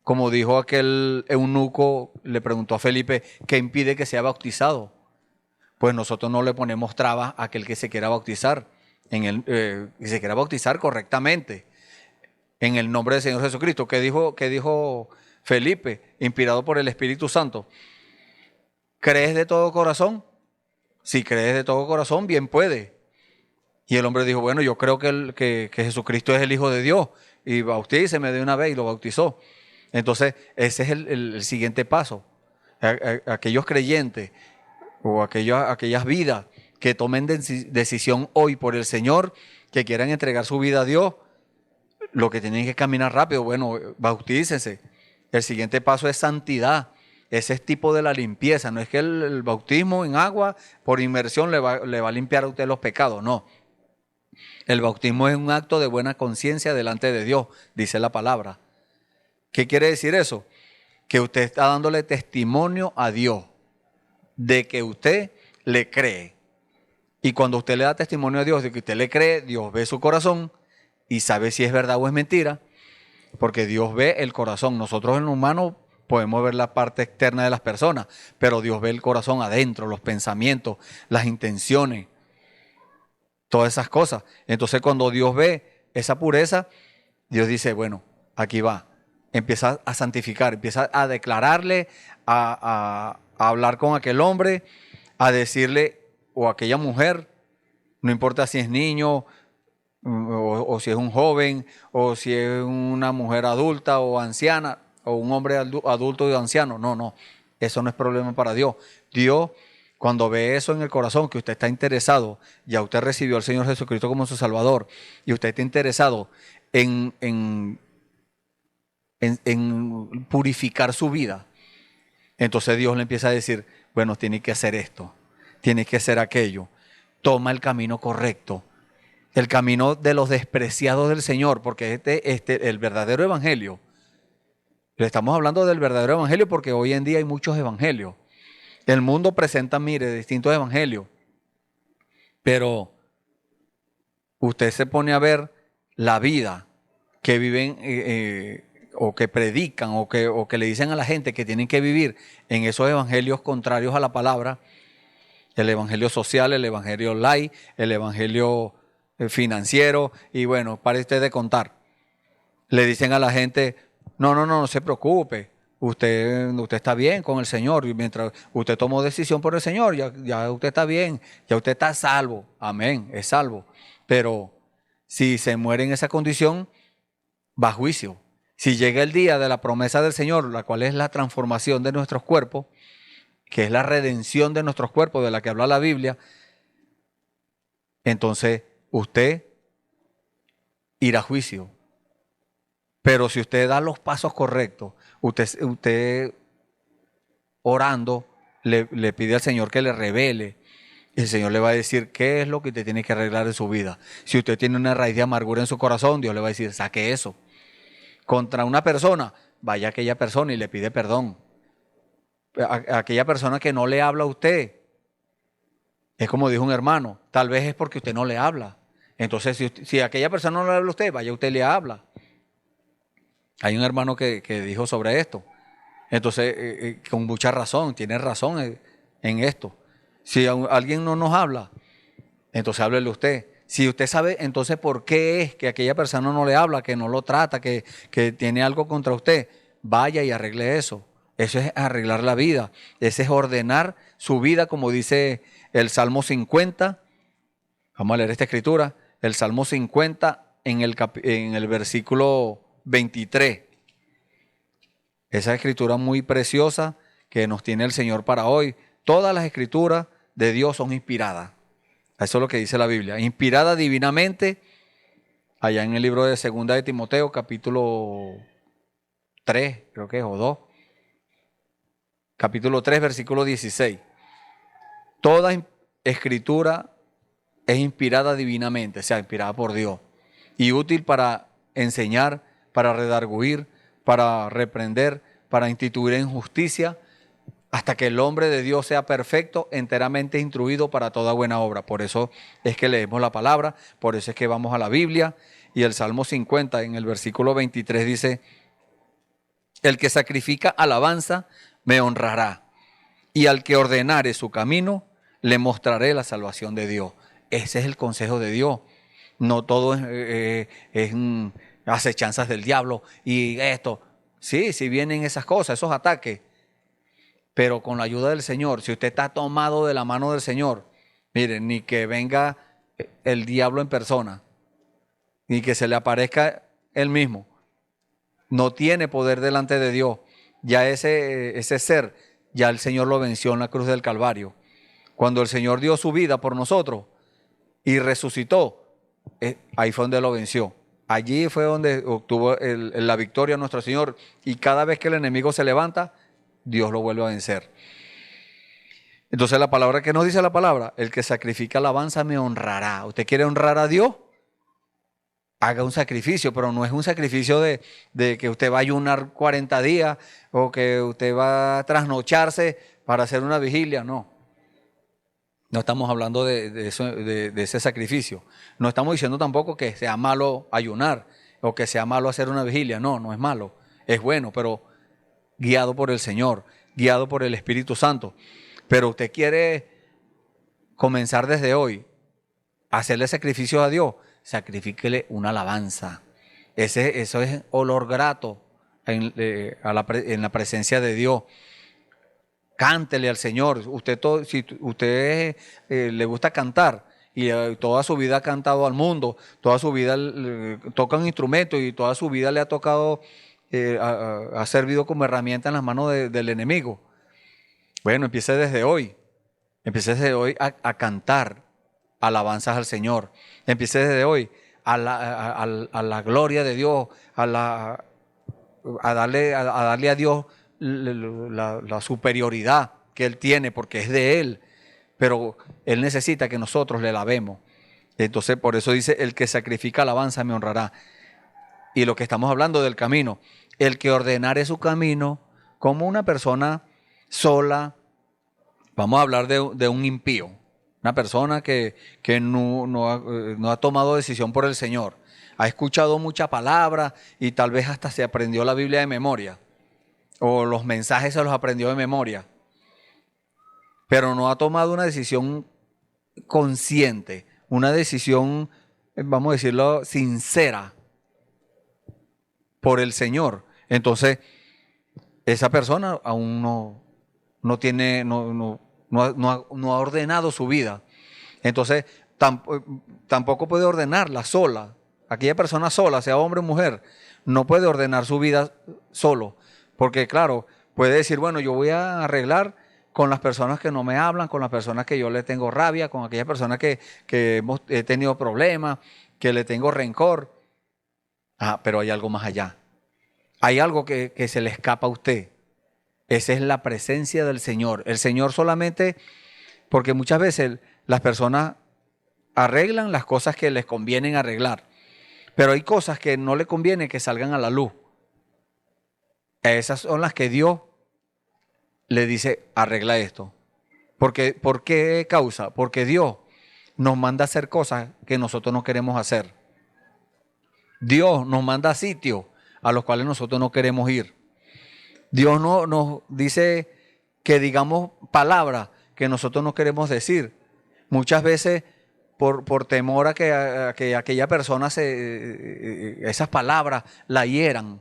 como dijo aquel eunuco, le preguntó a Felipe, ¿qué impide que sea bautizado? Pues nosotros no le ponemos trabas a aquel que se quiera bautizar, y se quiera bautizar correctamente, en el nombre del Señor Jesucristo. ¿Qué dijo Felipe, inspirado por el Espíritu Santo? ¿Crees de todo corazón? Si crees de todo corazón, bien puede. Y el hombre dijo, bueno, yo creo que Jesucristo es el Hijo de Dios, y bautíceme de una vez, y lo bautizó. Entonces, ese es el siguiente paso. Aquellos creyentes o aquellas vidas que tomen decisión hoy por el Señor, que quieran entregar su vida a Dios, lo que tienen que caminar rápido, bueno, bautícense. El siguiente paso es santidad. Ese es tipo de la limpieza. No es que el bautismo en agua por inmersión le va a limpiar a usted los pecados, no. El bautismo es un acto de buena conciencia delante de Dios, dice la palabra. ¿Qué quiere decir eso? Que usted está dándole testimonio a Dios de que usted le cree. Y cuando usted le da testimonio a Dios de que usted le cree, Dios ve su corazón y sabe si es verdad o es mentira, porque Dios ve el corazón. Nosotros en lo humano podemos ver la parte externa de las personas, pero Dios ve el corazón adentro, los pensamientos, las intenciones, todas esas cosas. Entonces cuando Dios ve esa pureza, Dios dice, bueno, aquí va. Empieza a santificar, empieza a declararle, a hablar con aquel hombre, a decirle, o aquella mujer, no importa si es niño, o si es un joven, o si es una mujer adulta o anciana, o un hombre adulto y anciano. No, eso no es problema para Dios. Dios, cuando ve eso en el corazón, que usted está interesado, ya usted recibió al Señor Jesucristo como su Salvador, y usted está interesado en purificar su vida, entonces Dios le empieza a decir, bueno, tiene que hacer esto, tiene que hacer aquello, toma el camino correcto, el camino de los despreciados del Señor, porque el verdadero evangelio, le estamos hablando del verdadero evangelio porque hoy en día hay muchos evangelios. El mundo presenta, mire, distintos evangelios, pero usted se pone a ver la vida que viven o que predican o que le dicen a la gente que tienen que vivir en esos evangelios contrarios a la palabra, el evangelio social, el evangelio light, el evangelio financiero, y bueno, pare usted de contar. Le dicen a la gente, no se preocupe, usted está bien con el Señor, y mientras usted tomó decisión por el Señor, ya usted está bien, ya usted está salvo, amén, es salvo. Pero si se muere en esa condición, va a juicio. Si llega el día de la promesa del Señor, la cual es la transformación de nuestros cuerpos, que es la redención de nuestros cuerpos, de la que habla la Biblia, entonces usted irá a juicio. Pero si usted da los pasos correctos, usted orando le pide al Señor que le revele, el Señor le va a decir qué es lo que usted tiene que arreglar en su vida. Si usted tiene una raíz de amargura en su corazón, Dios le va a decir, saque eso. Contra una persona, vaya a aquella persona y le pide perdón. A aquella persona que no le habla a usted, es como dijo un hermano, tal vez es porque usted no le habla. Entonces, si aquella persona no le habla a usted, vaya usted y le habla. Hay un hermano que dijo sobre esto. Entonces, con mucha razón, tiene razón en esto. Si alguien no nos habla, entonces háblele usted. Si usted sabe entonces por qué es que aquella persona no le habla, que no lo trata, que tiene algo contra usted, vaya y arregle eso. Eso es arreglar la vida. Ese es ordenar su vida, como dice el Salmo 50. Vamos a leer esta escritura. El Salmo 50 en el versículo 23. Esa escritura muy preciosa que nos tiene el Señor para hoy. Todas las escrituras de Dios son inspiradas. Eso es lo que dice la Biblia. Inspirada divinamente, allá en el libro de 2 de Timoteo, capítulo 3, creo que es, o 2. Capítulo 3, versículo 16. Toda escritura es inspirada divinamente, o sea, inspirada por Dios. Y útil para enseñar, para redarguir, para reprender, para instituir en justicia, hasta que el hombre de Dios sea perfecto, enteramente instruido para toda buena obra. Por eso es que leemos la palabra, por eso es que vamos a la Biblia. Y el Salmo 50 en el versículo 23 dice, el que sacrifica alabanza me honrará, y al que ordenare su camino, le mostraré la salvación de Dios. Ese es el consejo de Dios. No todo es acechanzas del diablo y esto. Sí vienen esas cosas, esos ataques. Pero con la ayuda del Señor, si usted está tomado de la mano del Señor, miren, ni que venga el diablo en persona, ni que se le aparezca él mismo, no tiene poder delante de Dios. Ya ese ser, ya el Señor lo venció en la cruz del Calvario. Cuando el Señor dio su vida por nosotros y resucitó, ahí fue donde lo venció. Allí fue donde obtuvo la victoria nuestro Señor. Y cada vez que el enemigo se levanta, Dios lo vuelve a vencer. Entonces la palabra que nos dice la palabra, el que sacrifica alabanza me honrará. ¿Usted quiere honrar a Dios? Haga un sacrificio, pero no es un sacrificio de que usted va a ayunar 40 días o que usted va a trasnocharse para hacer una vigilia, no. No estamos hablando de eso, de ese sacrificio. No estamos diciendo tampoco que sea malo ayunar o que sea malo hacer una vigilia. No, no es malo. Es bueno, pero guiado por el Señor, guiado por el Espíritu Santo. Pero usted quiere comenzar desde hoy a hacerle sacrificio a Dios, sacrifíquele una alabanza. Eso es olor grato en la presencia de Dios. Cántele al Señor. Si usted le gusta cantar y toda su vida ha cantado al mundo, toda su vida toca un instrumento y toda su vida le ha tocado, ha servido como herramienta en las manos del enemigo. Bueno, empiece desde hoy. Empiece desde hoy a cantar alabanzas al Señor. Empiece desde hoy a la gloria de Dios, a darle a Dios la superioridad que Él tiene, porque es de Él, pero Él necesita que nosotros le alabemos. Entonces, por eso dice, el que sacrifica alabanza me honrará. Y lo que estamos hablando del camino, el que ordenare su camino como una persona sola. Vamos a hablar de un impío, una persona que no ha tomado decisión por el Señor. Ha escuchado mucha palabra y tal vez hasta se aprendió la Biblia de memoria. O los mensajes se los aprendió de memoria. Pero no ha tomado una decisión consciente, una decisión, vamos a decirlo, sincera por el Señor. Entonces, esa persona aún no tiene, no ha ordenado su vida. Entonces, tampoco puede ordenarla sola. Aquella persona sola, sea hombre o mujer, no puede ordenar su vida solo. Porque claro, puede decir, bueno, yo voy a arreglar con las personas que no me hablan, con las personas que yo le tengo rabia, con aquellas personas que he tenido problemas, que le tengo rencor. Pero hay algo más allá. Hay algo que se le escapa a usted. Esa es la presencia del Señor. El Señor solamente, porque muchas veces las personas arreglan las cosas que les convienen arreglar, pero hay cosas que no le conviene que salgan a la luz. Esas son las que Dios le dice, arregla esto. ¿Por qué causa? Porque Dios nos manda a hacer cosas que nosotros no queremos hacer. Dios nos manda a sitios a los cuales nosotros no queremos ir. Dios no nos dice que digamos palabras que nosotros no queremos decir. Muchas veces por temor a que aquella persona esas palabras la hieran.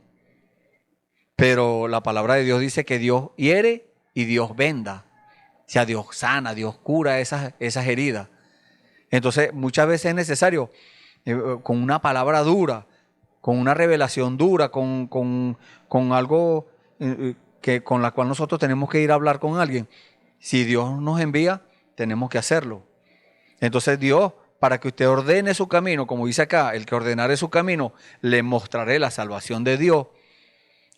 Pero la palabra de Dios dice que Dios hiere y Dios venda. O sea, Dios sana, Dios cura esas heridas. Entonces, muchas veces es necesario con una palabra dura, con una revelación dura, con algo con la cual nosotros tenemos que ir a hablar con alguien. Si Dios nos envía, tenemos que hacerlo. Entonces Dios, para que usted ordene su camino, como dice acá, el que ordenare su camino, le mostraré la salvación de Dios.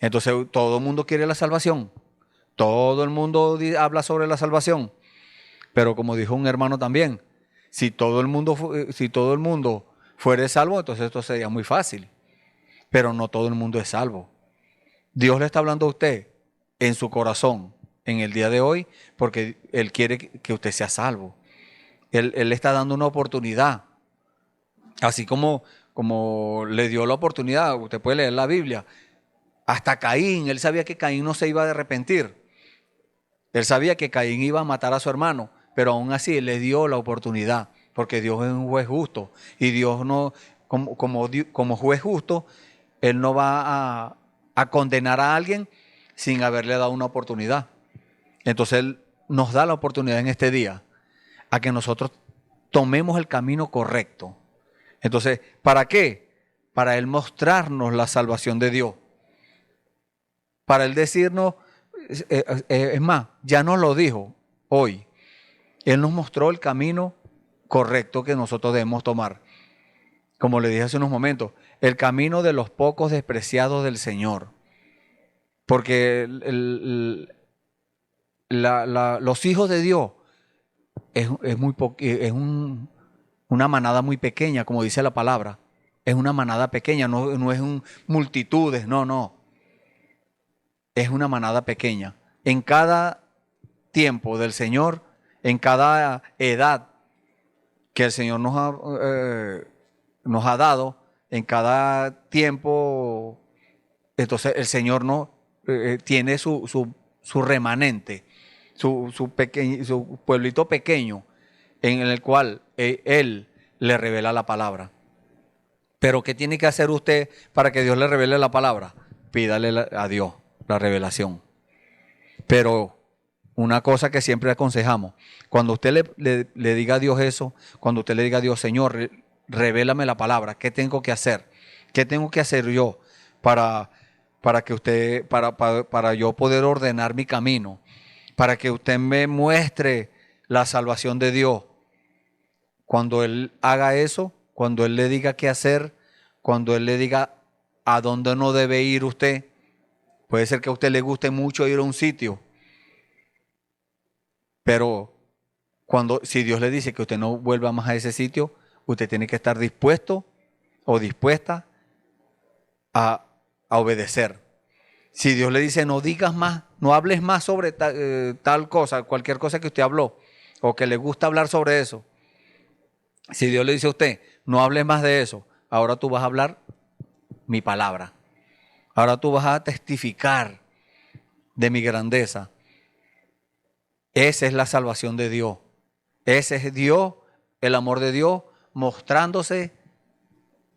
Entonces todo el mundo quiere la salvación. Todo el mundo habla sobre la salvación. Pero como dijo un hermano también, si todo el mundo fuera salvo, entonces esto sería muy fácil. Pero no todo el mundo es salvo. Dios le está hablando a usted en su corazón en el día de hoy porque Él quiere que usted sea salvo. Él le está dando una oportunidad. Así como le dio la oportunidad, usted puede leer la Biblia. Hasta Caín, él sabía que Caín no se iba a arrepentir. Él sabía que Caín iba a matar a su hermano, pero aún así Él le dio la oportunidad, porque Dios es un juez justo. Y Dios no, como juez justo, Él no va a condenar a alguien sin haberle dado una oportunidad. Entonces Él nos da la oportunidad en este día a que nosotros tomemos el camino correcto. Entonces, ¿para qué? Para Él mostrarnos la salvación de Dios. Para Él decirnos, es más, ya nos lo dijo hoy. Él nos mostró el camino correcto que nosotros debemos tomar. Como le dije hace unos momentos, el camino de los pocos despreciados del Señor. Porque los hijos de Dios es una manada muy pequeña, como dice la palabra. Es una manada pequeña, no es multitudes, no. Es una manada pequeña. En cada tiempo del Señor en cada edad que el Señor nos ha dado, en cada tiempo. Entonces el Señor tiene su remanente, su pueblito pequeño en el cual Él le revela la palabra. Pero ¿qué tiene que hacer usted para que Dios le revele la palabra? Pídale a Dios la revelación. Pero una cosa que siempre aconsejamos, cuando usted le diga a Dios eso, cuando usted le diga a Dios, Señor, revélame la palabra, ¿qué tengo que hacer? ¿Qué tengo que hacer yo para que usted, para yo poder ordenar mi camino? Para que usted me muestre la salvación de Dios. Cuando Él haga eso, cuando Él le diga qué hacer, cuando Él le diga a dónde no debe ir usted, puede ser que a usted le guste mucho ir a un sitio, pero si Dios le dice que usted no vuelva más a ese sitio, usted tiene que estar dispuesto o dispuesta a obedecer. Si Dios le dice no digas más, no hables más sobre tal cosa, cualquier cosa que usted habló o que le gusta hablar sobre eso. Si Dios le dice a usted no hables más de eso, ahora tú vas a hablar mi palabra. Ahora tú vas a testificar de mi grandeza. Esa es la salvación de Dios. Ese es Dios, el amor de Dios mostrándose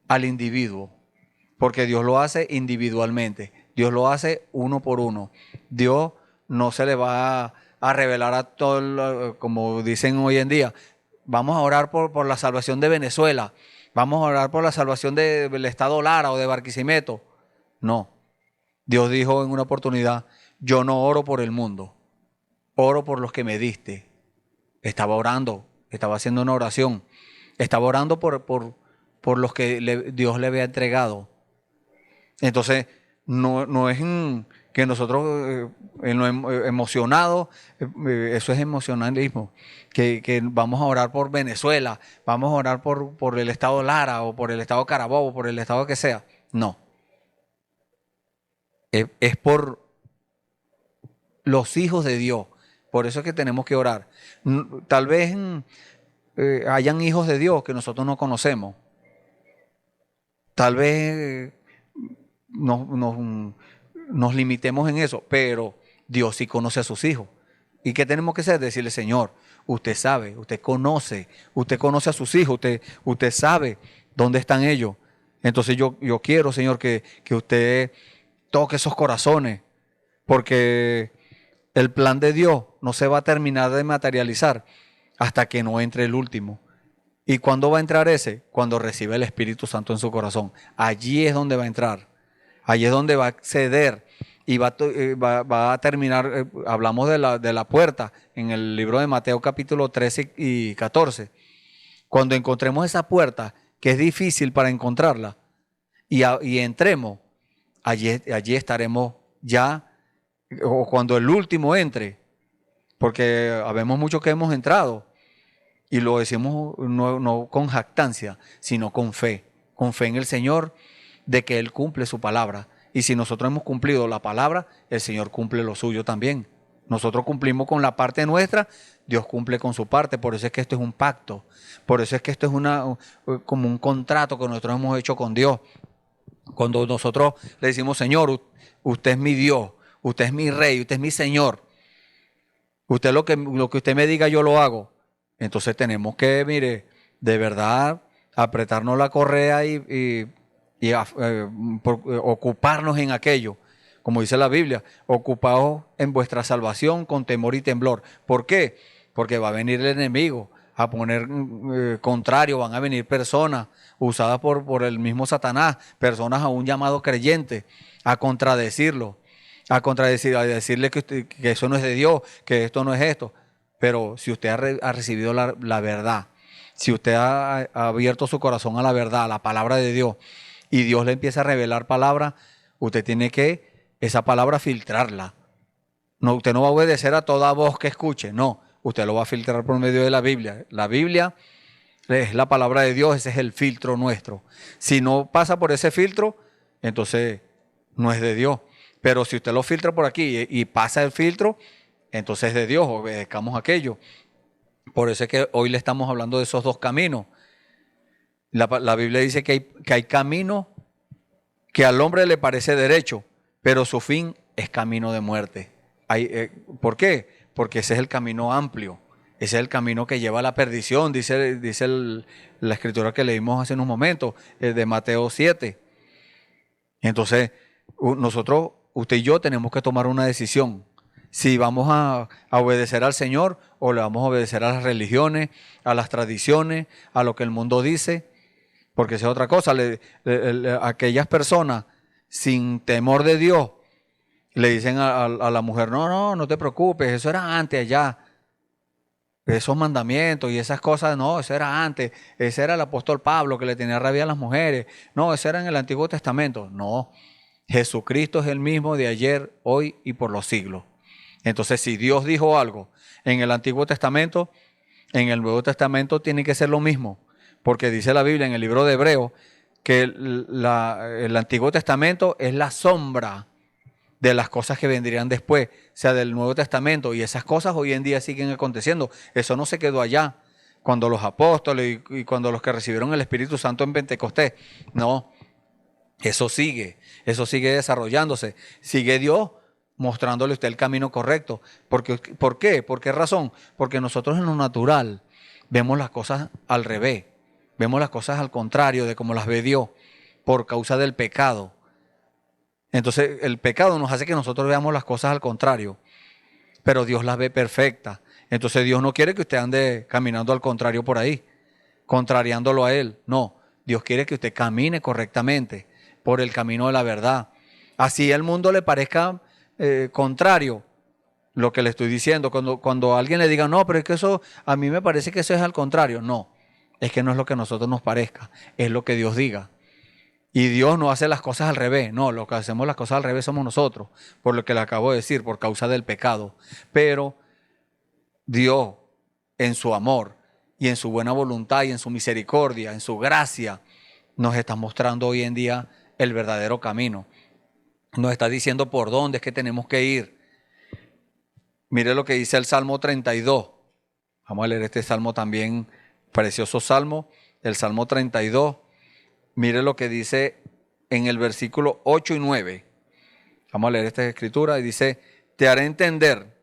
al individuo. Porque Dios lo hace individualmente. Dios lo hace uno por uno. Dios no se le va a revelar a todo, como dicen hoy en día. Vamos a orar por la salvación de Venezuela. Vamos a orar por la salvación del estado Lara o de Barquisimeto. No. Dios dijo en una oportunidad, yo no oro por el mundo. Oro por los que me diste. Estaba orando, estaba haciendo una oración. Estaba orando por los que Dios le había entregado. Entonces, no es que nosotros en lo emocionado, eso es emocionalismo, que vamos a orar por Venezuela, vamos a orar por el estado Lara o por el estado Carabobo, o por el estado que sea. No. Es por los hijos de Dios. Por eso es que tenemos que orar. Tal vez hayan hijos de Dios que nosotros no conocemos. Tal vez nos limitemos en eso, pero Dios sí conoce a sus hijos. ¿Y qué tenemos que hacer? Decirle, Señor, usted sabe, usted conoce a sus hijos, usted sabe dónde están ellos. Entonces yo quiero, Señor, que usted toque esos corazones, porque el plan de Dios no se va a terminar de materializar hasta que no entre el último. ¿Y cuándo va a entrar ese? Cuando recibe el Espíritu Santo en su corazón. Allí es donde va a entrar. Allí es donde va a acceder y va a terminar. Hablamos de la puerta en el libro de Mateo capítulo 13 y 14. Cuando encontremos esa puerta, que es difícil para encontrarla, y entremos, allí estaremos ya, o cuando el último entre, porque habemos muchos que hemos entrado, y lo decimos no con jactancia, sino con fe en el Señor, de que Él cumple su palabra. Y si nosotros hemos cumplido la palabra, el Señor cumple lo suyo también. Nosotros cumplimos con la parte nuestra, Dios cumple con su parte. Por eso es que esto es un pacto. Por eso es que esto es como un contrato que nosotros hemos hecho con Dios. Cuando nosotros le decimos, Señor, usted es mi Dios, usted es mi Rey, usted es mi Señor. Usted lo que usted me diga, yo lo hago. Entonces tenemos que, mire, de verdad, apretarnos la correa y ocuparnos en aquello. Como dice la Biblia, ocupaos en vuestra salvación con temor y temblor. ¿Por qué? Porque va a venir el enemigo a poner contrario, van a venir personas usadas por el mismo Satanás, personas aún llamados creyentes, a contradecirlo, a decirle que eso no es de Dios, que esto no es esto. Pero si usted ha recibido la verdad, si usted ha abierto su corazón a la verdad, a la palabra de Dios, y Dios le empieza a revelar palabra, usted tiene que esa palabra filtrarla. No, usted no va a obedecer a toda voz que escuche, no. Usted lo va a filtrar por medio de la Biblia. La Biblia es la palabra de Dios, ese es el filtro nuestro. Si no pasa por ese filtro, entonces no es de Dios. Pero si usted lo filtra por aquí y pasa el filtro, entonces es de Dios, obedezcamos aquello. Por eso es que hoy le estamos hablando de esos dos caminos. La Biblia dice que hay camino que al hombre le parece derecho, pero su fin es camino de muerte. ¿Por qué? Porque ese es el camino amplio, ese es el camino que lleva a la perdición, dice la escritura que leímos hace unos momentos, de Mateo 7. Entonces, nosotros, usted y yo, tenemos que tomar una decisión. Si vamos a obedecer al Señor o le vamos a obedecer a las religiones, a las tradiciones, a lo que el mundo dice. Porque esa es otra cosa. Aquellas personas sin temor de Dios le dicen a la mujer, no te preocupes, eso era antes allá. Esos mandamientos y esas cosas, no, eso era antes. Ese era el apóstol Pablo que le tenía rabia a las mujeres. No, eso era en el Antiguo Testamento. No, Jesucristo es el mismo de ayer, hoy y por los siglos. Entonces, si Dios dijo algo en el Antiguo Testamento, en el Nuevo Testamento tiene que ser lo mismo. Porque dice la Biblia en el libro de Hebreos que el Antiguo Testamento es la sombra de las cosas que vendrían después, o sea, del Nuevo Testamento. Y esas cosas hoy en día siguen aconteciendo. Eso no se quedó allá, cuando los apóstoles y cuando los que recibieron el Espíritu Santo en Pentecostés. No, eso sigue desarrollándose. Sigue Dios mostrándole a usted el camino correcto. ¿Por qué? ¿Por qué razón? Porque nosotros en lo natural vemos las cosas al revés. Vemos las cosas al contrario de como las ve Dios, por causa del pecado. Entonces el pecado nos hace que nosotros veamos las cosas al contrario, pero Dios las ve perfectas. Entonces Dios no quiere que usted ande caminando al contrario por ahí, contrariándolo a Él. No, Dios quiere que usted camine correctamente por el camino de la verdad. Así al mundo le parezca contrario lo que le estoy diciendo. Cuando alguien le diga, no, pero es que eso, a mí me parece que eso es al contrario. No, es que no es lo que a nosotros nos parezca, es lo que Dios diga. Y Dios no hace las cosas al revés. No, lo que hacemos las cosas al revés somos nosotros, por lo que le acabo de decir, por causa del pecado. Pero Dios, en su amor y en su buena voluntad y en su misericordia, en su gracia, nos está mostrando hoy en día el verdadero camino. Nos está diciendo por dónde es que tenemos que ir. Mire lo que dice el Salmo 32. Vamos a leer este salmo también, precioso salmo, el Salmo 32. Mire lo que dice en el versículo 8 y 9. Vamos a leer esta escritura y dice, te haré entender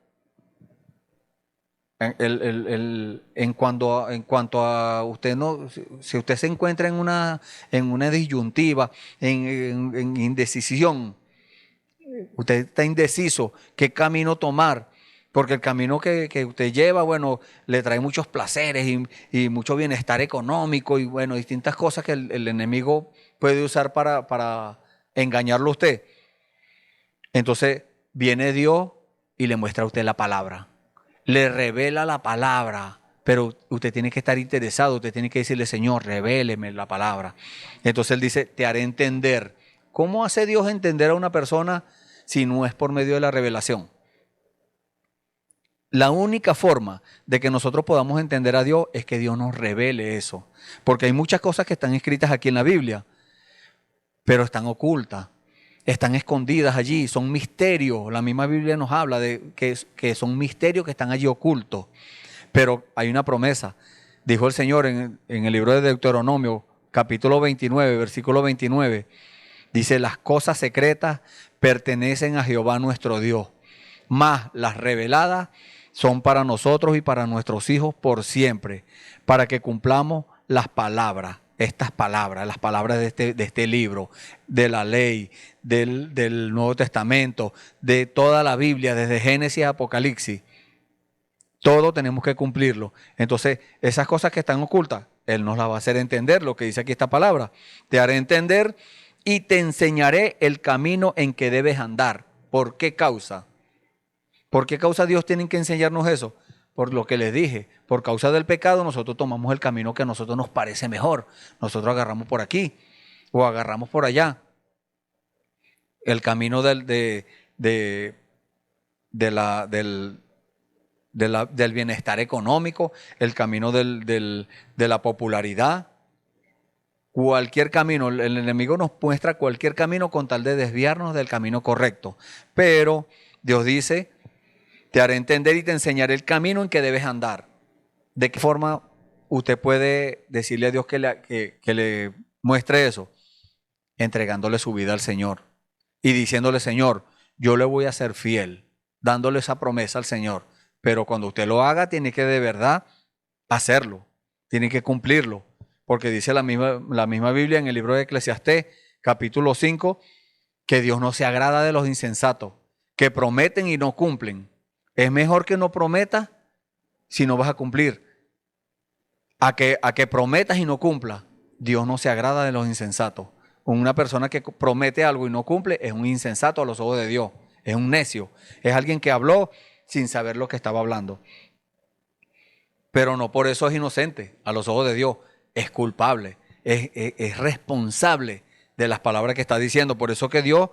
en cuanto a usted, no, si usted se encuentra en una disyuntiva, en indecisión, usted está indeciso, ¿qué camino tomar? Porque el camino que usted lleva, bueno, le trae muchos placeres y mucho bienestar económico y, bueno, distintas cosas que el enemigo puede usar para engañarlo a usted. Entonces viene Dios y le muestra a usted la palabra. Le revela la palabra, pero usted tiene que estar interesado, usted tiene que decirle, Señor, revéleme la palabra. Entonces Él dice, te haré entender. ¿Cómo hace Dios entender a una persona si no es por medio de la revelación? La única forma de que nosotros podamos entender a Dios es que Dios nos revele eso. Porque hay muchas cosas que están escritas aquí en la Biblia, pero están ocultas, están escondidas allí, son misterios. La misma Biblia nos habla de que son misterios que están allí ocultos. Pero hay una promesa. Dijo el Señor en el libro de Deuteronomio, capítulo 29, versículo 29. Dice, las cosas secretas pertenecen a Jehová nuestro Dios, mas las reveladas son para nosotros y para nuestros hijos por siempre, para que cumplamos las palabras, las palabras de este libro, de la ley, del Nuevo Testamento, de toda la Biblia, desde Génesis a Apocalipsis. Todo tenemos que cumplirlo. Entonces, esas cosas que están ocultas, Él nos las va a hacer entender, lo que dice aquí esta palabra. Te haré entender y te enseñaré el camino en que debes andar. ¿Por qué causa? ¿Por qué causa Dios tiene que enseñarnos eso? Por lo que les dije, por causa del pecado nosotros tomamos el camino que a nosotros nos parece mejor. Nosotros agarramos por aquí o agarramos por allá. El camino del bienestar económico, el camino de la popularidad. Cualquier camino, el enemigo nos muestra cualquier camino con tal de desviarnos del camino correcto. Pero Dios dice, te haré entender y te enseñaré el camino en que debes andar. ¿De qué forma usted puede decirle a Dios que le muestre eso? Entregándole su vida al Señor y diciéndole, Señor, yo le voy a ser fiel, dándole esa promesa al Señor. Pero cuando usted lo haga, tiene que de verdad hacerlo, tiene que cumplirlo. Porque dice la misma Biblia en el libro de Eclesiastés, capítulo 5, que Dios no se agrada de los insensatos, que prometen y no cumplen. Es mejor que no prometas si no vas a cumplir, a que prometas y no cumplas. Dios no se agrada de los insensatos. Una persona que promete algo y no cumple es un insensato a los ojos de Dios, es un necio, es alguien que habló sin saber lo que estaba hablando. Pero no por eso es inocente a los ojos de Dios, es culpable, es responsable de las palabras que está diciendo. Por eso que Dios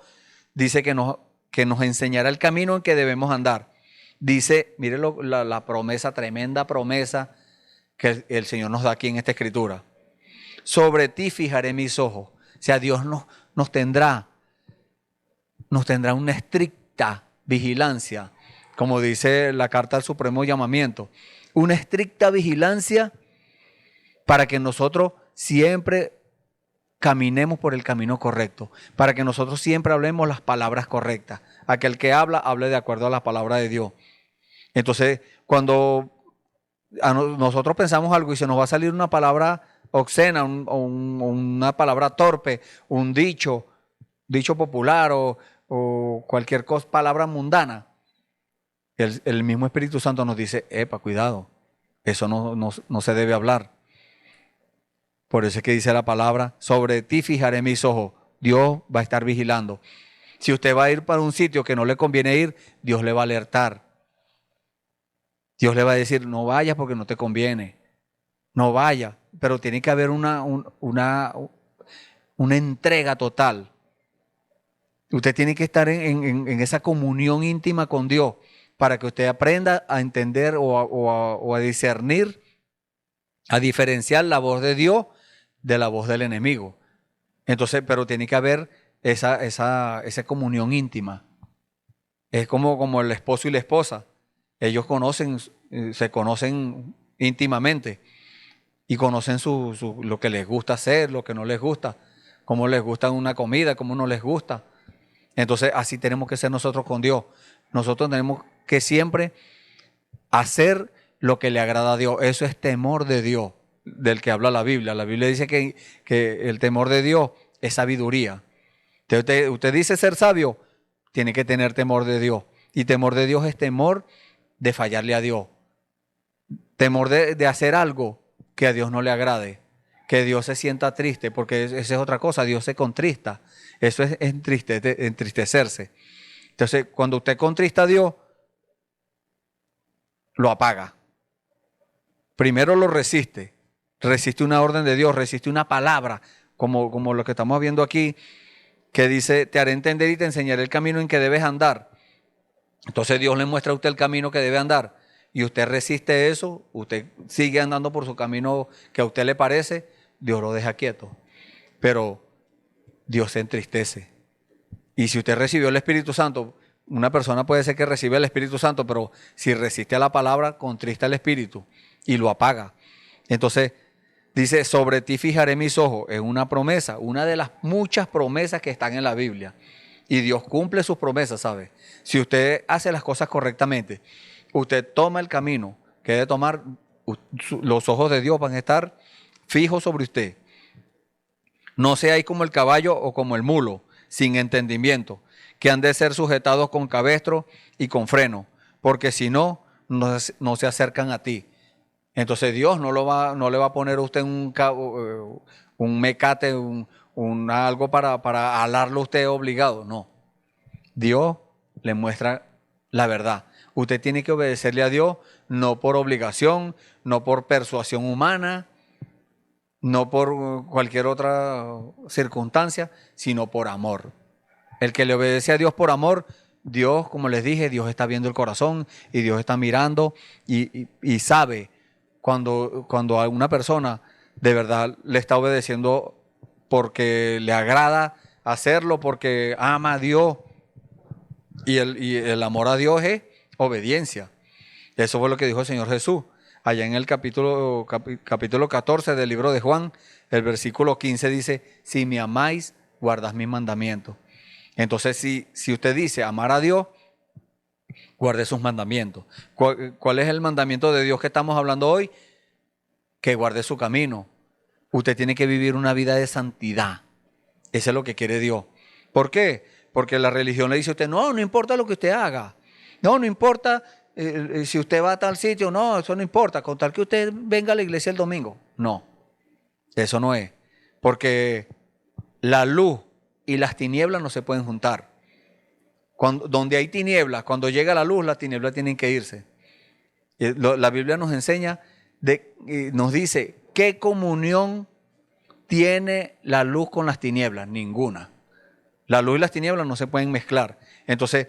dice que nos enseñará el camino en que debemos andar. Dice, mire la promesa, tremenda promesa que el Señor nos da aquí en esta escritura. Sobre ti fijaré mis ojos. O sea, Dios nos tendrá una estricta vigilancia, como dice la carta al Supremo Llamamiento, una estricta vigilancia para que nosotros siempre caminemos por el camino correcto, para que nosotros siempre hablemos las palabras correctas. Aquel que habla, hable de acuerdo a la palabra de Dios. Entonces, cuando nosotros pensamos algo y se nos va a salir una palabra obscena, una palabra torpe, un dicho popular o cualquier cosa, palabra mundana, el mismo Espíritu Santo nos dice, epa, cuidado, eso no se debe hablar. Por eso es que dice la palabra, sobre ti fijaré mis ojos. Dios va a estar vigilando. Si usted va a ir para un sitio que no le conviene ir, Dios le va a alertar. Dios le va a decir, no vayas porque no te conviene. No vaya, pero tiene que haber una entrega total. Usted tiene que estar en esa comunión íntima con Dios para que usted aprenda a entender o a discernir, a diferenciar la voz de Dios de la voz del enemigo. Entonces, pero tiene que haber esa comunión íntima. Es como el esposo y la esposa. Ellos se conocen íntimamente y conocen lo que les gusta hacer, lo que no les gusta, cómo les gusta una comida, cómo no les gusta. Entonces, así tenemos que ser nosotros con Dios. Nosotros tenemos que siempre hacer lo que le agrada a Dios. Eso es temor de Dios, del que habla la Biblia. La Biblia dice que el temor de Dios es sabiduría. Usted dice ser sabio, tiene que tener temor de Dios. Y temor de Dios es temor de fallarle a Dios. Temor de hacer algo que a Dios no le agrade. Que Dios se sienta triste, porque esa es otra cosa. Dios se contrista. Eso es entristecerse. Entonces, cuando usted contrista a Dios, lo apaga. Primero lo resiste. Resiste una orden de Dios, resiste una palabra, como lo que estamos viendo aquí, que dice, te haré entender y te enseñaré el camino en que debes andar. Entonces Dios le muestra a usted el camino que debe andar y usted resiste eso, usted sigue andando por su camino que a usted le parece, Dios lo deja quieto. Pero Dios se entristece. Y si usted recibió el Espíritu Santo, una persona puede ser que recibe el Espíritu Santo, pero si resiste a la palabra, contrista el Espíritu y lo apaga. Entonces dice, sobre ti fijaré mis ojos. Es una promesa, una de las muchas promesas que están en la Biblia. Y Dios cumple sus promesas, ¿sabe? Si usted hace las cosas correctamente, usted toma el camino que debe tomar, los ojos de Dios van a estar fijos sobre usted. No seáis como el caballo o como el mulo, sin entendimiento, que han de ser sujetados con cabestro y con freno, porque si no se acercan a ti. Entonces Dios no le va a poner a usted un mecate, algo para alarlo a usted obligado. No. Dios le muestra la verdad. Usted tiene que obedecerle a Dios, no por obligación, no por persuasión humana, no por cualquier otra circunstancia, sino por amor. El que le obedece a Dios por amor, Dios, como les dije, Dios está viendo el corazón y Dios está mirando y sabe cuando a una persona de verdad le está obedeciendo porque le agrada hacerlo, porque ama a Dios. Y el amor a Dios es obediencia. Eso fue lo que dijo el Señor Jesús. allá en el capítulo 14 del libro de Juan, el versículo 15 dice, si me amáis, guardad mis mandamientos. Entonces, si usted dice amar a Dios, guarde sus mandamientos. ¿Cuál es el mandamiento de Dios que estamos hablando hoy? Que guarde su camino. Usted tiene que vivir una vida de santidad. Eso es lo que quiere Dios. ¿Por qué? Porque la religión le dice a usted, no importa lo que usted haga. No importa si usted va a tal sitio. No, eso no importa. Con tal que usted venga a la iglesia el domingo. No, eso no es. Porque la luz y las tinieblas no se pueden juntar. Donde hay tinieblas, cuando llega la luz, las tinieblas tienen que irse. La Biblia nos enseña, nos dice, ¿qué comunión tiene la luz con las tinieblas? Ninguna. La luz y las tinieblas no se pueden mezclar. Entonces,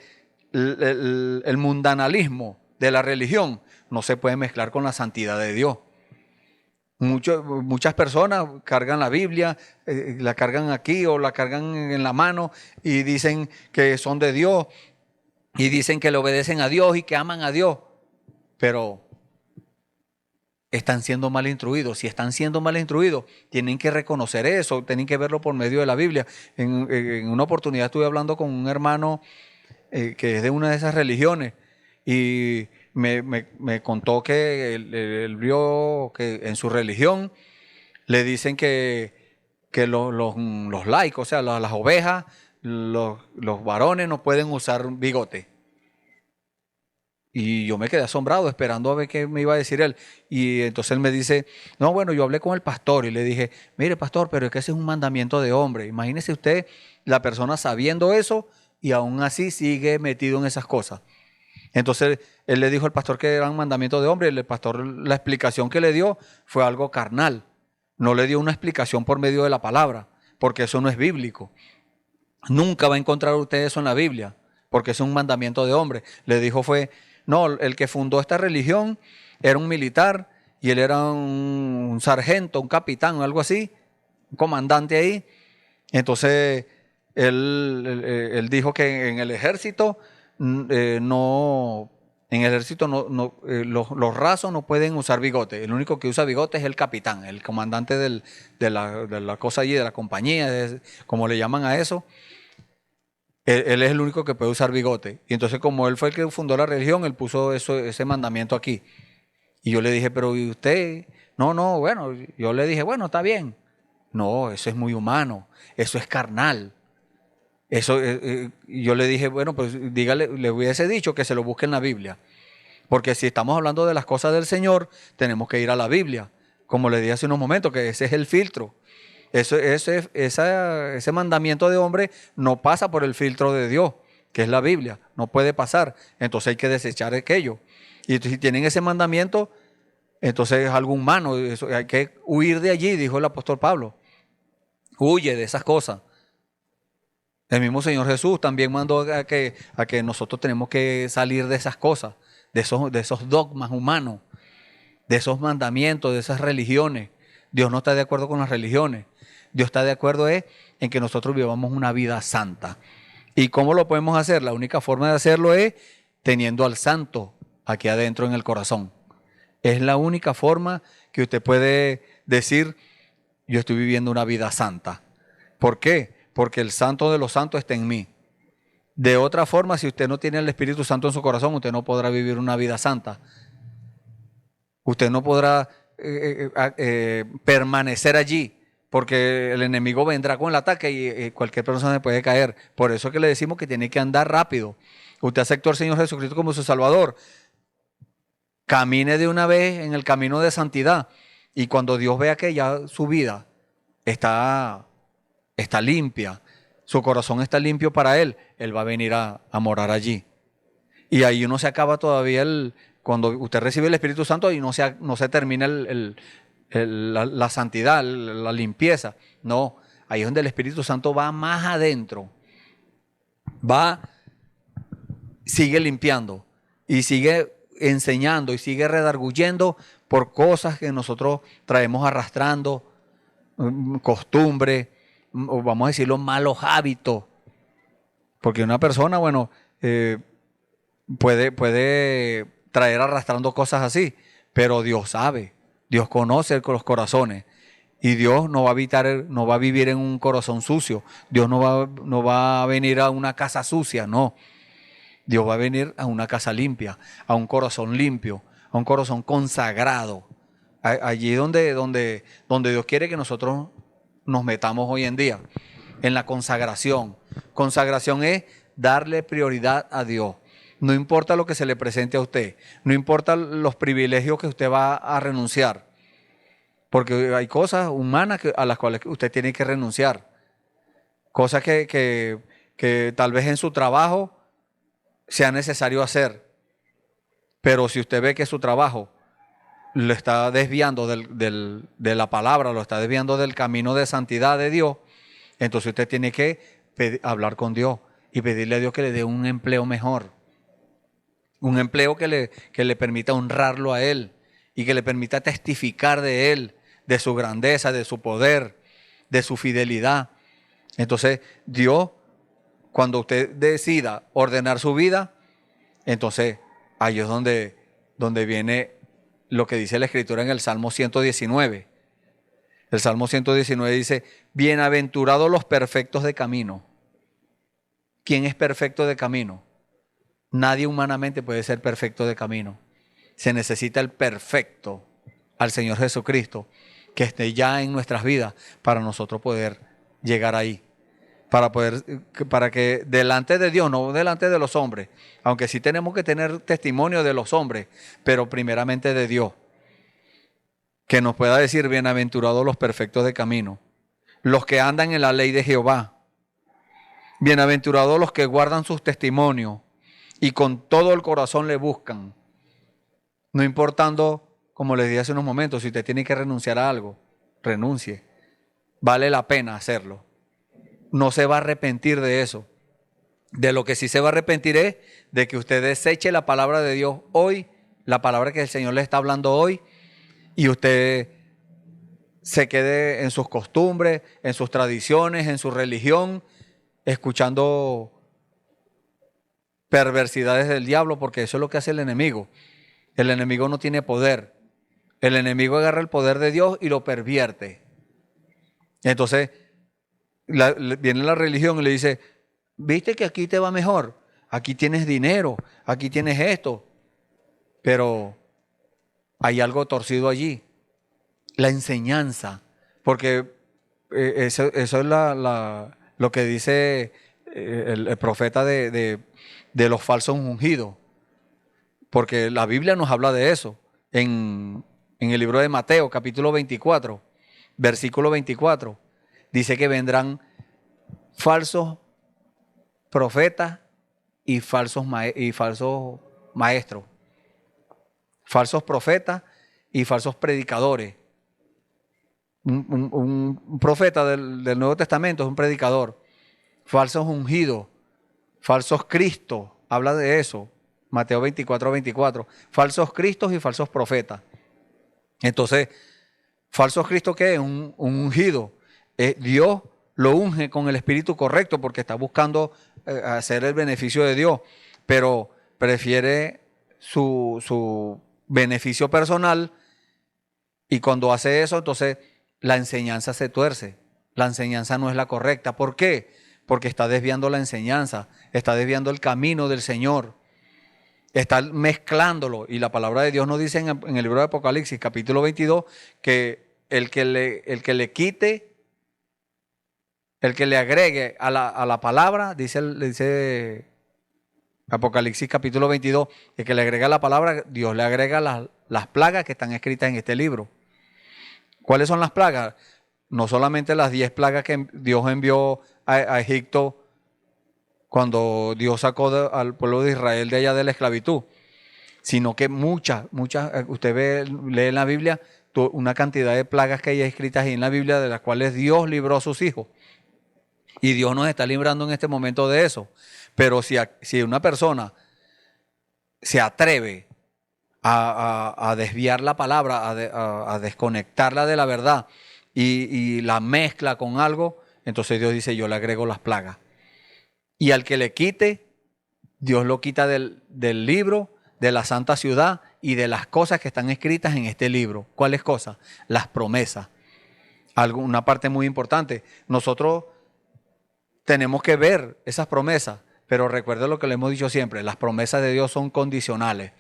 el mundanalismo de la religión no se puede mezclar con la santidad de Dios. Muchas personas cargan la Biblia, la cargan aquí o la cargan en la mano y dicen que son de Dios y dicen que le obedecen a Dios y que aman a Dios, pero están siendo mal instruidos. Si están siendo mal instruidos, tienen que reconocer eso, tienen que verlo por medio de la Biblia. En una oportunidad estuve hablando con un hermano que es de una de esas religiones y me contó que él vio que en su religión le dicen que los laicos, o sea, las ovejas, los varones no pueden usar bigote. Y yo me quedé asombrado esperando a ver qué me iba a decir él. Y entonces él me dice, no, bueno, yo hablé con el pastor y le dije, mire pastor, pero es que ese es un mandamiento de hombre. Imagínese usted la persona sabiendo eso y aún así sigue metido en esas cosas. Entonces él le dijo al pastor que era un mandamiento de hombre y el pastor la explicación que le dio fue algo carnal. No le dio una explicación por medio de la palabra, porque eso no es bíblico. Nunca va a encontrar usted eso en la Biblia, porque es un mandamiento de hombre. Le dijo fue, no, el que fundó esta religión era un militar y él era un sargento, un capitán o algo así, un comandante ahí. Entonces él dijo que en el ejército los rasos no pueden usar bigote. El único que usa bigote es el capitán, el comandante de la cosa allí, de la compañía, como le llaman a eso. Él es el único que puede usar bigote. Y entonces, como él fue el que fundó la religión, él puso ese mandamiento aquí. Y yo le dije, pero ¿y usted? No, bueno, yo le dije, bueno, está bien. No, eso es muy humano, eso es carnal. Eso, yo le dije, bueno, pues dígale, le hubiese dicho que se lo busque en la Biblia. Porque si estamos hablando de las cosas del Señor, tenemos que ir a la Biblia. Como le dije hace unos momentos, que ese es el filtro. Ese mandamiento de hombre no pasa por el filtro de Dios, que es la Biblia. No puede pasar. Entonces hay que desechar aquello. Y si tienen ese mandamiento, entonces es algo humano. Hay que huir de allí, dijo el apóstol Pablo. Huye de esas cosas. El mismo Señor Jesús también mandó a que nosotros tenemos que salir de esas cosas, de esos dogmas humanos, de esos mandamientos, de esas religiones. Dios no está de acuerdo con las religiones. Dios está de acuerdo en que nosotros vivamos una vida santa. ¿Y cómo lo podemos hacer? La única forma de hacerlo es teniendo al santo aquí adentro en el corazón. Es la única forma que usted puede decir, yo estoy viviendo una vida santa. ¿Por qué? Porque el santo de los santos está en mí. De otra forma, si usted no tiene el Espíritu Santo en su corazón, usted no podrá vivir una vida santa. Usted no podrá permanecer allí, porque el enemigo vendrá con el ataque y cualquier persona puede caer. Por eso es que le decimos que tiene que andar rápido. Usted aceptó al Señor Jesucristo como su Salvador. Camine de una vez en el camino de santidad. Y cuando Dios vea que ya su vida está limpia, su corazón está limpio para Él va a venir a morar allí. Y ahí no se acaba todavía cuando usted recibe el Espíritu Santo y no se termina la santidad, la limpieza. No, ahí es donde el Espíritu Santo va más adentro. Sigue limpiando y sigue enseñando y sigue redarguyendo por cosas que nosotros traemos arrastrando, costumbre, o vamos a decirlo, malos hábitos. Porque una persona, bueno, puede traer arrastrando cosas así, pero Dios sabe, Dios conoce los corazones. Y Dios no va a vivir en un corazón sucio. Dios no va a venir a una casa sucia, no. Dios va a venir a una casa limpia, a un corazón limpio, a un corazón consagrado. Allí donde Dios quiere que nosotros nos metamos hoy en día, en la consagración. Consagración es darle prioridad a Dios. No importa lo que se le presente a usted, no importa los privilegios que usted va a renunciar. Porque hay cosas humanas a las cuales usted tiene que renunciar. Cosas que tal vez en su trabajo sea necesario hacer. Pero si usted ve que su trabajo lo está desviando de la palabra, lo está desviando del camino de santidad de Dios, entonces usted tiene que hablar con Dios y pedirle a Dios que le dé un empleo mejor. Un empleo que le permita honrarlo a Él y que le permita testificar de Él, de su grandeza, de su poder, de su fidelidad. Entonces, Dios, cuando usted decida ordenar su vida, entonces ahí es donde viene lo que dice la Escritura en el Salmo 119. El Salmo 119 dice, bienaventurados los perfectos de camino. ¿Quién es perfecto de camino? Nadie humanamente puede ser perfecto de camino. Se necesita el perfecto, al Señor Jesucristo, que esté ya en nuestras vidas para nosotros poder llegar ahí. Para que delante de Dios, no delante de los hombres, aunque sí tenemos que tener testimonio de los hombres, pero primeramente de Dios, que nos pueda decir, bienaventurados los perfectos de camino, los que andan en la ley de Jehová, bienaventurados los que guardan sus testimonios y con todo el corazón le buscan, no importando, como les dije hace unos momentos, si usted tiene que renunciar a algo, renuncie, vale la pena hacerlo. No se va a arrepentir de eso. De lo que sí se va a arrepentir es de que usted deseche la palabra de Dios hoy, la palabra que el Señor le está hablando hoy, y usted se quede en sus costumbres, en sus tradiciones, en su religión, escuchando perversidades del diablo, porque eso es lo que hace el enemigo. El enemigo no tiene poder. El enemigo agarra el poder de Dios y lo pervierte. Entonces, viene la religión y le dice, ¿viste que aquí te va mejor? Aquí tienes dinero, aquí tienes esto. Pero hay algo torcido allí. La enseñanza. Porque eso es lo que dice el profeta de los falsos ungidos. Porque la Biblia nos habla de eso. En el libro de Mateo, capítulo 24, versículo 24, dice que vendrán falsos profetas y falsos maestros. Falsos profetas y falsos predicadores. Un profeta del Nuevo Testamento es un predicador. Falsos ungidos, falsos cristos, habla de eso. Mateo 24, 24. Falsos cristos y falsos profetas. Entonces, falsos cristos, ¿qué es? Un ungido. Dios lo unge con el espíritu correcto porque está buscando hacer el beneficio de Dios, pero prefiere su beneficio personal, y cuando hace eso, entonces la enseñanza se tuerce. La enseñanza no es la correcta. ¿Por qué? Porque está desviando la enseñanza, está desviando el camino del Señor. Está mezclándolo, y la palabra de Dios nos dice en el libro de Apocalipsis, capítulo 22, que el que le quite, el que le agregue a la palabra, dice Apocalipsis capítulo 22, el que le agrega la palabra, Dios le agrega las plagas que están escritas en este libro. ¿Cuáles son las plagas? No solamente las 10 plagas que Dios envió a Egipto cuando Dios sacó al pueblo de Israel de allá de la esclavitud, sino que muchas, usted lee en la Biblia una cantidad de plagas que hay escritas ahí en la Biblia, de las cuales Dios libró a sus hijos. Y Dios nos está librando en este momento de eso. Pero si una persona se atreve a desviar la palabra, a desconectarla de la verdad y la mezcla con algo, entonces Dios dice, yo le agrego las plagas. Y al que le quite, Dios lo quita del libro, de la santa ciudad, y de las cosas que están escritas en este libro. ¿Cuáles cosas? Las promesas. Una parte muy importante. Nosotros tenemos que ver esas promesas, pero recuerde lo que le hemos dicho siempre, las promesas de Dios son condicionales.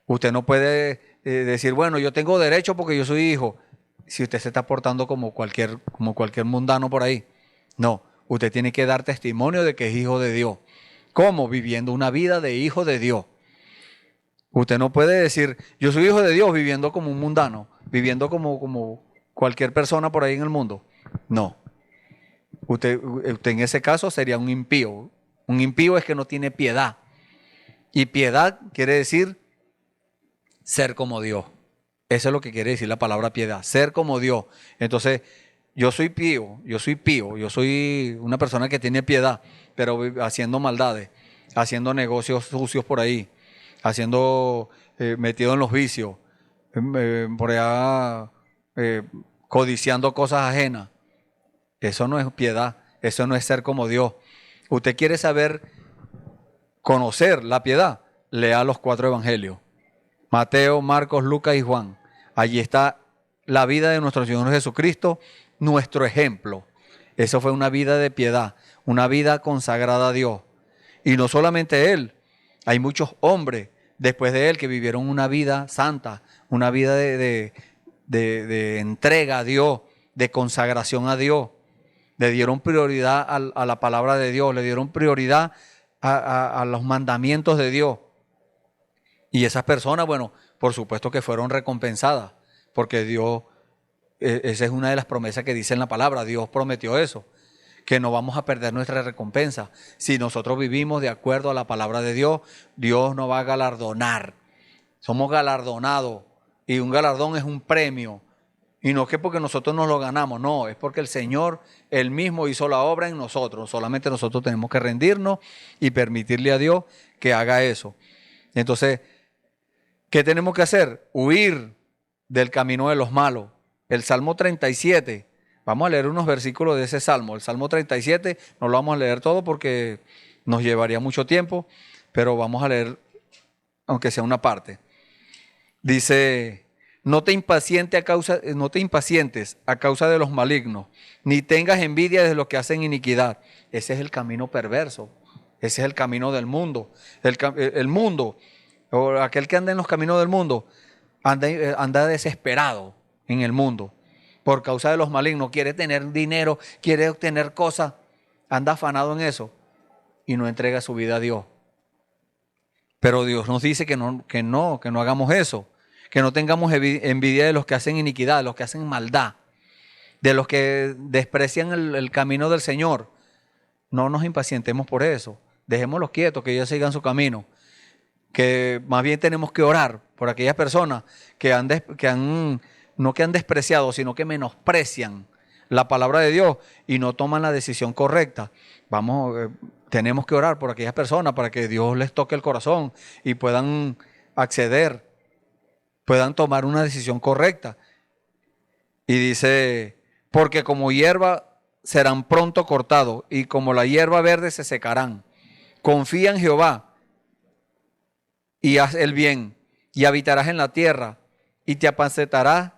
Usted no puede decir, bueno, yo tengo derecho porque yo soy hijo, si usted se está portando como cualquier mundano por ahí. No, usted tiene que dar testimonio de que es hijo de Dios. ¿Cómo? Viviendo una vida de hijo de Dios. Usted no puede decir, yo soy hijo de Dios viviendo como un mundano, viviendo como cualquier persona por ahí en el mundo. No. Usted en ese caso sería un impío. Un impío es que no tiene piedad. Y piedad quiere decir ser como Dios. Eso es lo que quiere decir la palabra piedad, ser como Dios. Entonces, yo soy pío, yo soy una persona que tiene piedad, pero haciendo maldades, haciendo negocios sucios por ahí, metido en los vicios, por allá codiciando cosas ajenas. Eso no es piedad, eso no es ser como Dios. Usted quiere saber, conocer la piedad, lea los 4 evangelios. Mateo, Marcos, Lucas y Juan. Allí está la vida de nuestro Señor Jesucristo, nuestro ejemplo. Eso fue una vida de piedad, una vida consagrada a Dios. Y no solamente Él, hay muchos hombres después de Él que vivieron una vida santa, una vida de entrega a Dios, de consagración a Dios. Le dieron prioridad a la palabra de Dios, le dieron prioridad a los mandamientos de Dios. Y esas personas, bueno, por supuesto que fueron recompensadas, porque Dios, esa es una de las promesas que dice en la palabra, Dios prometió eso, que no vamos a perder nuestra recompensa. Si nosotros vivimos de acuerdo a la palabra de Dios, Dios nos va a galardonar. Somos galardonados, y un galardón es un premio. Y no es que porque nosotros nos lo ganamos, no, es porque el Señor, Él mismo hizo la obra en nosotros. Solamente nosotros tenemos que rendirnos y permitirle a Dios que haga eso. Entonces, ¿qué tenemos que hacer? Huir del camino de los malos. El Salmo 37, vamos a leer unos versículos de ese Salmo. El Salmo 37, no lo vamos a leer todo porque nos llevaría mucho tiempo, pero vamos a leer, aunque sea una parte. Dice, no te impacientes a causa de los malignos, ni tengas envidia de los que hacen iniquidad. Ese es el camino perverso, ese es el camino del mundo. El mundo, o aquel que anda en los caminos del mundo, anda desesperado en el mundo por causa de los malignos. Quiere tener dinero, quiere obtener cosas, anda afanado en eso y no entrega su vida a Dios. Pero Dios nos dice que no hagamos eso, que no tengamos envidia de los que hacen iniquidad, de los que hacen maldad, de los que desprecian el camino del Señor. No nos impacientemos por eso, dejémoslos quietos, que ellos sigan su camino. Que más bien tenemos que orar por aquellas personas no que han despreciado, sino que menosprecian la palabra de Dios y no toman la decisión correcta. Tenemos que orar por aquellas personas para que Dios les toque el corazón y puedan acceder, puedan tomar una decisión correcta. Y dice, porque como hierba serán pronto cortados y como la hierba verde se secarán. Confía en Jehová y haz el bien, y habitarás en la tierra, y te apacentarás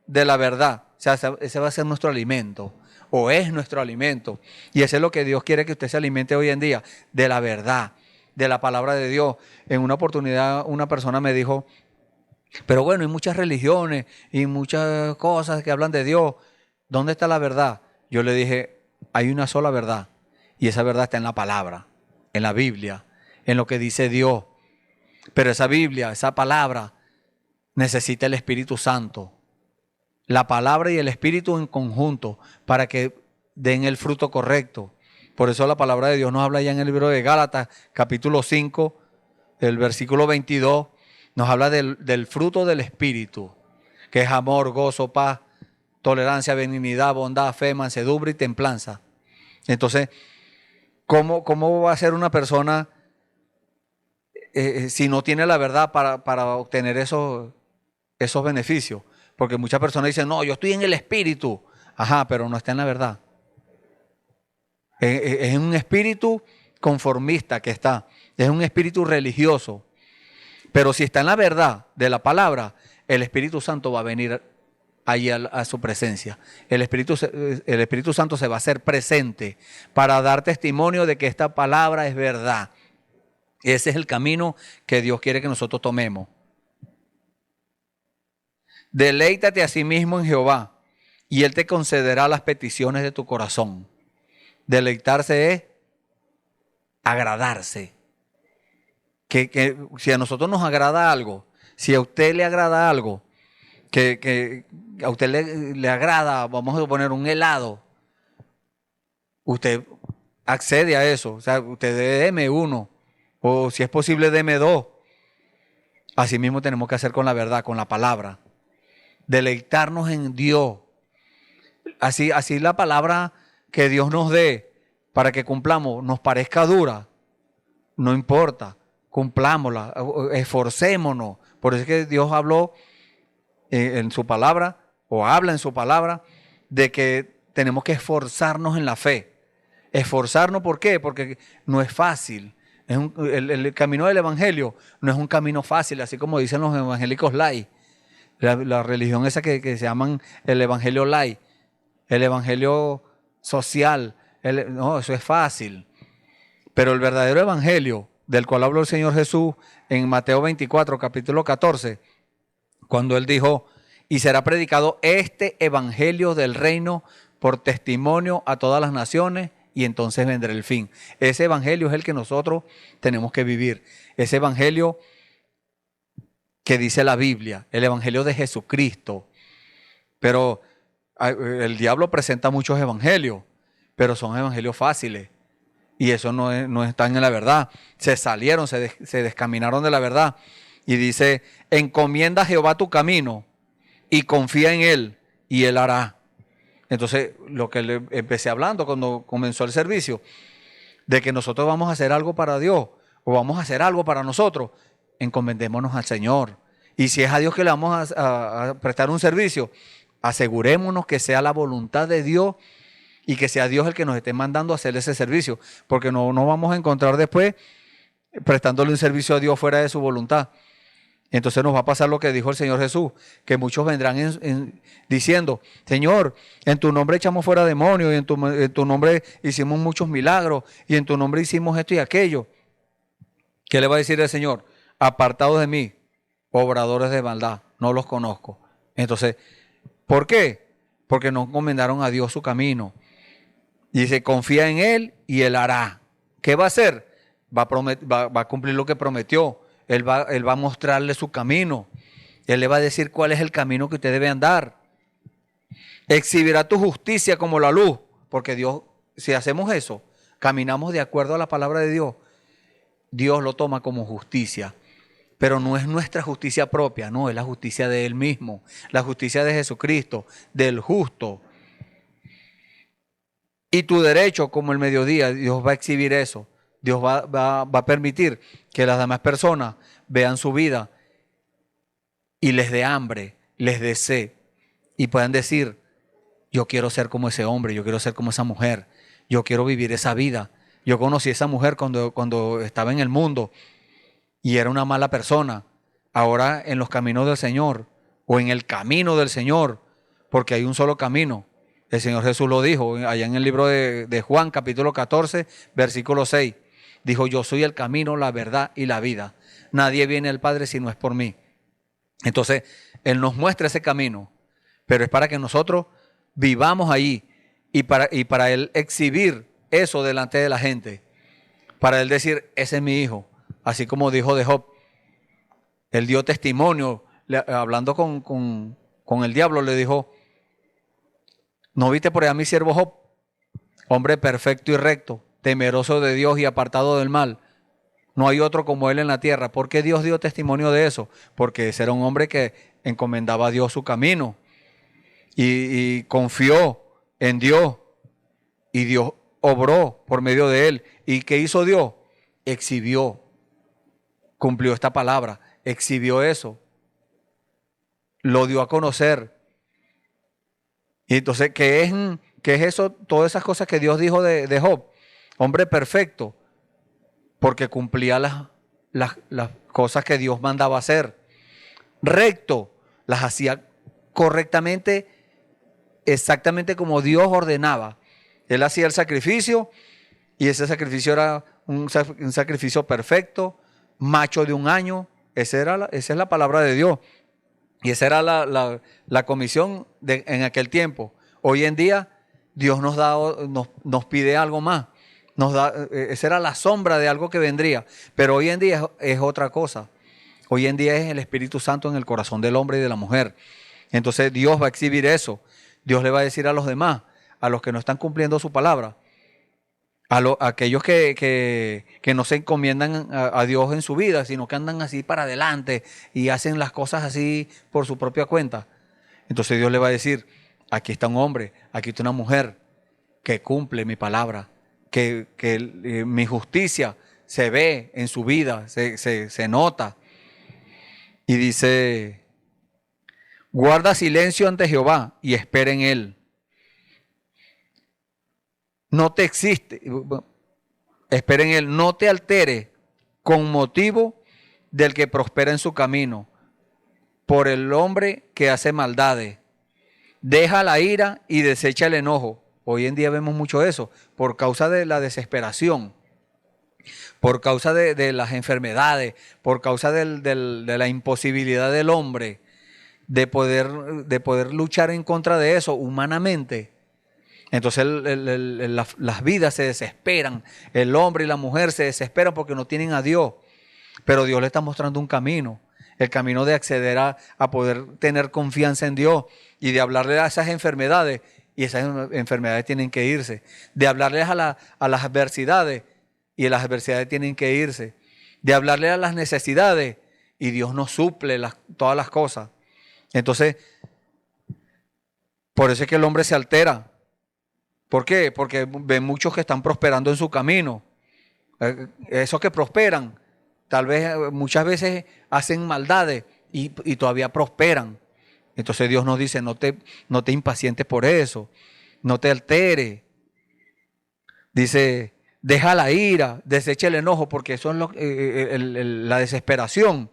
de la verdad. O sea, ese va a ser nuestro alimento, o es nuestro alimento. Y eso es lo que Dios quiere que usted se alimente hoy en día, de la verdad, de la palabra de Dios. En una oportunidad una persona me dijo, pero bueno, hay muchas religiones y muchas cosas que hablan de Dios. ¿Dónde está la verdad? Yo le dije, hay una sola verdad, y esa verdad está en la palabra, en la Biblia, en lo que dice Dios. Pero esa Biblia, esa palabra, necesita el Espíritu Santo. La palabra y el Espíritu en conjunto para que den el fruto correcto. Por eso la palabra de Dios nos habla ya en el libro de Gálatas, capítulo 5, el versículo 22, nos habla del fruto del Espíritu, que es amor, gozo, paz, tolerancia, benignidad, bondad, fe, mansedumbre y templanza. Entonces, ¿cómo va a ser una persona si no tiene la verdad para obtener esos beneficios? Porque muchas personas dicen, no, yo estoy en el espíritu. Ajá, pero no está en la verdad. Es un espíritu conformista que está. Es un espíritu religioso. Pero si está en la verdad de la palabra, el Espíritu Santo va a venir allí a su presencia. El Espíritu Santo se va a hacer presente para dar testimonio de que esta palabra es verdad. Ese es el camino que Dios quiere que nosotros tomemos. Deleítate a sí mismo en Jehová y Él te concederá las peticiones de tu corazón. Deleitarse es agradarse. Que si a nosotros nos agrada algo, si a usted le agrada algo, que a usted le agrada, vamos a poner un helado, usted accede a eso. O sea, usted deme uno, o si es posible deme dos. Así mismo tenemos que hacer con la verdad, con la palabra. Deleitarnos en Dios. Así la palabra que Dios nos dé para que cumplamos nos parezca dura, no importa, cumplámosla, esforcémonos. Por eso es que Dios habló en su palabra, o habla en su palabra, de que tenemos que esforzarnos en la fe. Esforzarnos, ¿por qué? Porque no es fácil. El camino del evangelio no es un camino fácil, así como dicen los evangélicos light. La religión esa que se llaman el evangelio light, el evangelio social. No, eso es fácil. Pero el verdadero evangelio del cual habló el Señor Jesús en Mateo 24, capítulo 14, cuando Él dijo, y será predicado este evangelio del reino por testimonio a todas las naciones, y entonces vendrá el fin. Ese evangelio es el que nosotros tenemos que vivir. Ese evangelio que dice la Biblia, el evangelio de Jesucristo. Pero el diablo presenta muchos evangelios, pero son evangelios fáciles. Y eso no están en la verdad. Se salieron, se descaminaron de la verdad. Y dice, encomienda a Jehová tu camino y confía en Él y Él hará. Entonces, lo que le empecé hablando cuando comenzó el servicio, de que nosotros vamos a hacer algo para Dios o vamos a hacer algo para nosotros, encomendémonos al Señor. Y si es a Dios que le vamos a prestar un servicio, asegurémonos que sea la voluntad de Dios y que sea Dios el que nos esté mandando a hacer ese servicio, porque no nos vamos a encontrar después prestándole un servicio a Dios fuera de su voluntad. Entonces nos va a pasar lo que dijo el Señor Jesús, que muchos vendrán diciendo, Señor, en tu nombre echamos fuera demonios, y en tu nombre hicimos muchos milagros, y en tu nombre hicimos esto y aquello. ¿Qué le va a decir el Señor? Apartados de mí, obradores de maldad, no los conozco. Entonces, ¿por qué? Porque no encomendaron a Dios su camino. Y dice, confía en Él y Él hará. ¿Qué va a hacer? Va a cumplir lo que prometió. Él va a mostrarle su camino. Él le va a decir cuál es el camino que usted debe andar. Exhibirá tu justicia como la luz. Porque Dios, si hacemos eso, caminamos de acuerdo a la palabra de Dios, Dios lo toma como justicia. Pero no es nuestra justicia propia, no, es la justicia de Él mismo. La justicia de Jesucristo, del justo. Y tu derecho como el mediodía, Dios va a exhibir eso. Dios va a permitir que las demás personas vean su vida y les dé hambre, les dé sed y puedan decir, yo quiero ser como ese hombre, yo quiero ser como esa mujer, yo quiero vivir esa vida. Yo conocí a esa mujer cuando estaba en el mundo y era una mala persona. Ahora en los caminos del Señor o en el camino del Señor, porque hay un solo camino. El Señor Jesús lo dijo allá en el libro de Juan, capítulo 14, versículo 6. Dijo, yo soy el camino, la verdad y la vida. Nadie viene al Padre si no es por mí. Entonces, Él nos muestra ese camino, pero es para que nosotros vivamos ahí y para Él exhibir eso delante de la gente. Para Él decir, ese es mi hijo. Así como dijo de Job. Él dio testimonio, hablando con el diablo, le dijo, ¿no viste por allá a mi siervo Job? Hombre perfecto y recto, temeroso de Dios y apartado del mal. No hay otro como él en la tierra. ¿Por qué Dios dio testimonio de eso? Porque ese era un hombre que encomendaba a Dios su camino y confió en Dios y Dios obró por medio de él. ¿Y qué hizo Dios? Exhibió, cumplió esta palabra, exhibió eso, lo dio a conocer. Y entonces, ¿qué es eso? Todas esas cosas que Dios dijo de Job. Hombre perfecto, porque cumplía cosas que Dios mandaba hacer. Recto, las hacía correctamente, exactamente como Dios ordenaba. Él hacía el sacrificio y ese sacrificio era un sacrificio perfecto, macho de 1 año. Esa es la palabra de Dios. Y esa era la comisión en aquel tiempo. Hoy en día Dios nos pide algo más. Esa era la sombra de algo que vendría. Pero hoy en día es otra cosa. Hoy en día es el Espíritu Santo en el corazón del hombre y de la mujer. Entonces Dios va a exhibir eso. Dios le va a decir a los demás, a los que no están cumpliendo su palabra, a aquellos que no se encomiendan a Dios en su vida, sino que andan así para adelante y hacen las cosas así por su propia cuenta. Entonces Dios le va a decir, aquí está un hombre, aquí está una mujer que cumple mi palabra, que mi justicia se ve en su vida, se nota. Y dice, guarda silencio ante Jehová y espera en él. No te existe, espera en él, no te altere con motivo del que prospera en su camino, por el hombre que hace maldades. Deja la ira y desecha el enojo. Hoy en día vemos mucho eso, por causa de la desesperación, por causa de las enfermedades, por causa de la imposibilidad del hombre de poder luchar en contra de eso humanamente. Entonces las vidas se desesperan, el hombre y la mujer se desesperan porque no tienen a Dios, pero Dios le está mostrando un camino, el camino de acceder a poder tener confianza en Dios y de hablarle a esas enfermedades, y esas enfermedades tienen que irse, de hablarles a las adversidades, y las adversidades tienen que irse, de hablarle a las necesidades, y Dios nos suple todas las cosas. Entonces, por eso es que el hombre se altera. ¿Por qué? Porque ven muchos que están prosperando en su camino. Esos que prosperan, tal vez muchas veces hacen maldades y todavía prosperan. Entonces Dios nos dice, no te impacientes por eso, no te alteres. Dice, deja la ira, desecha el enojo, porque eso es la desesperación.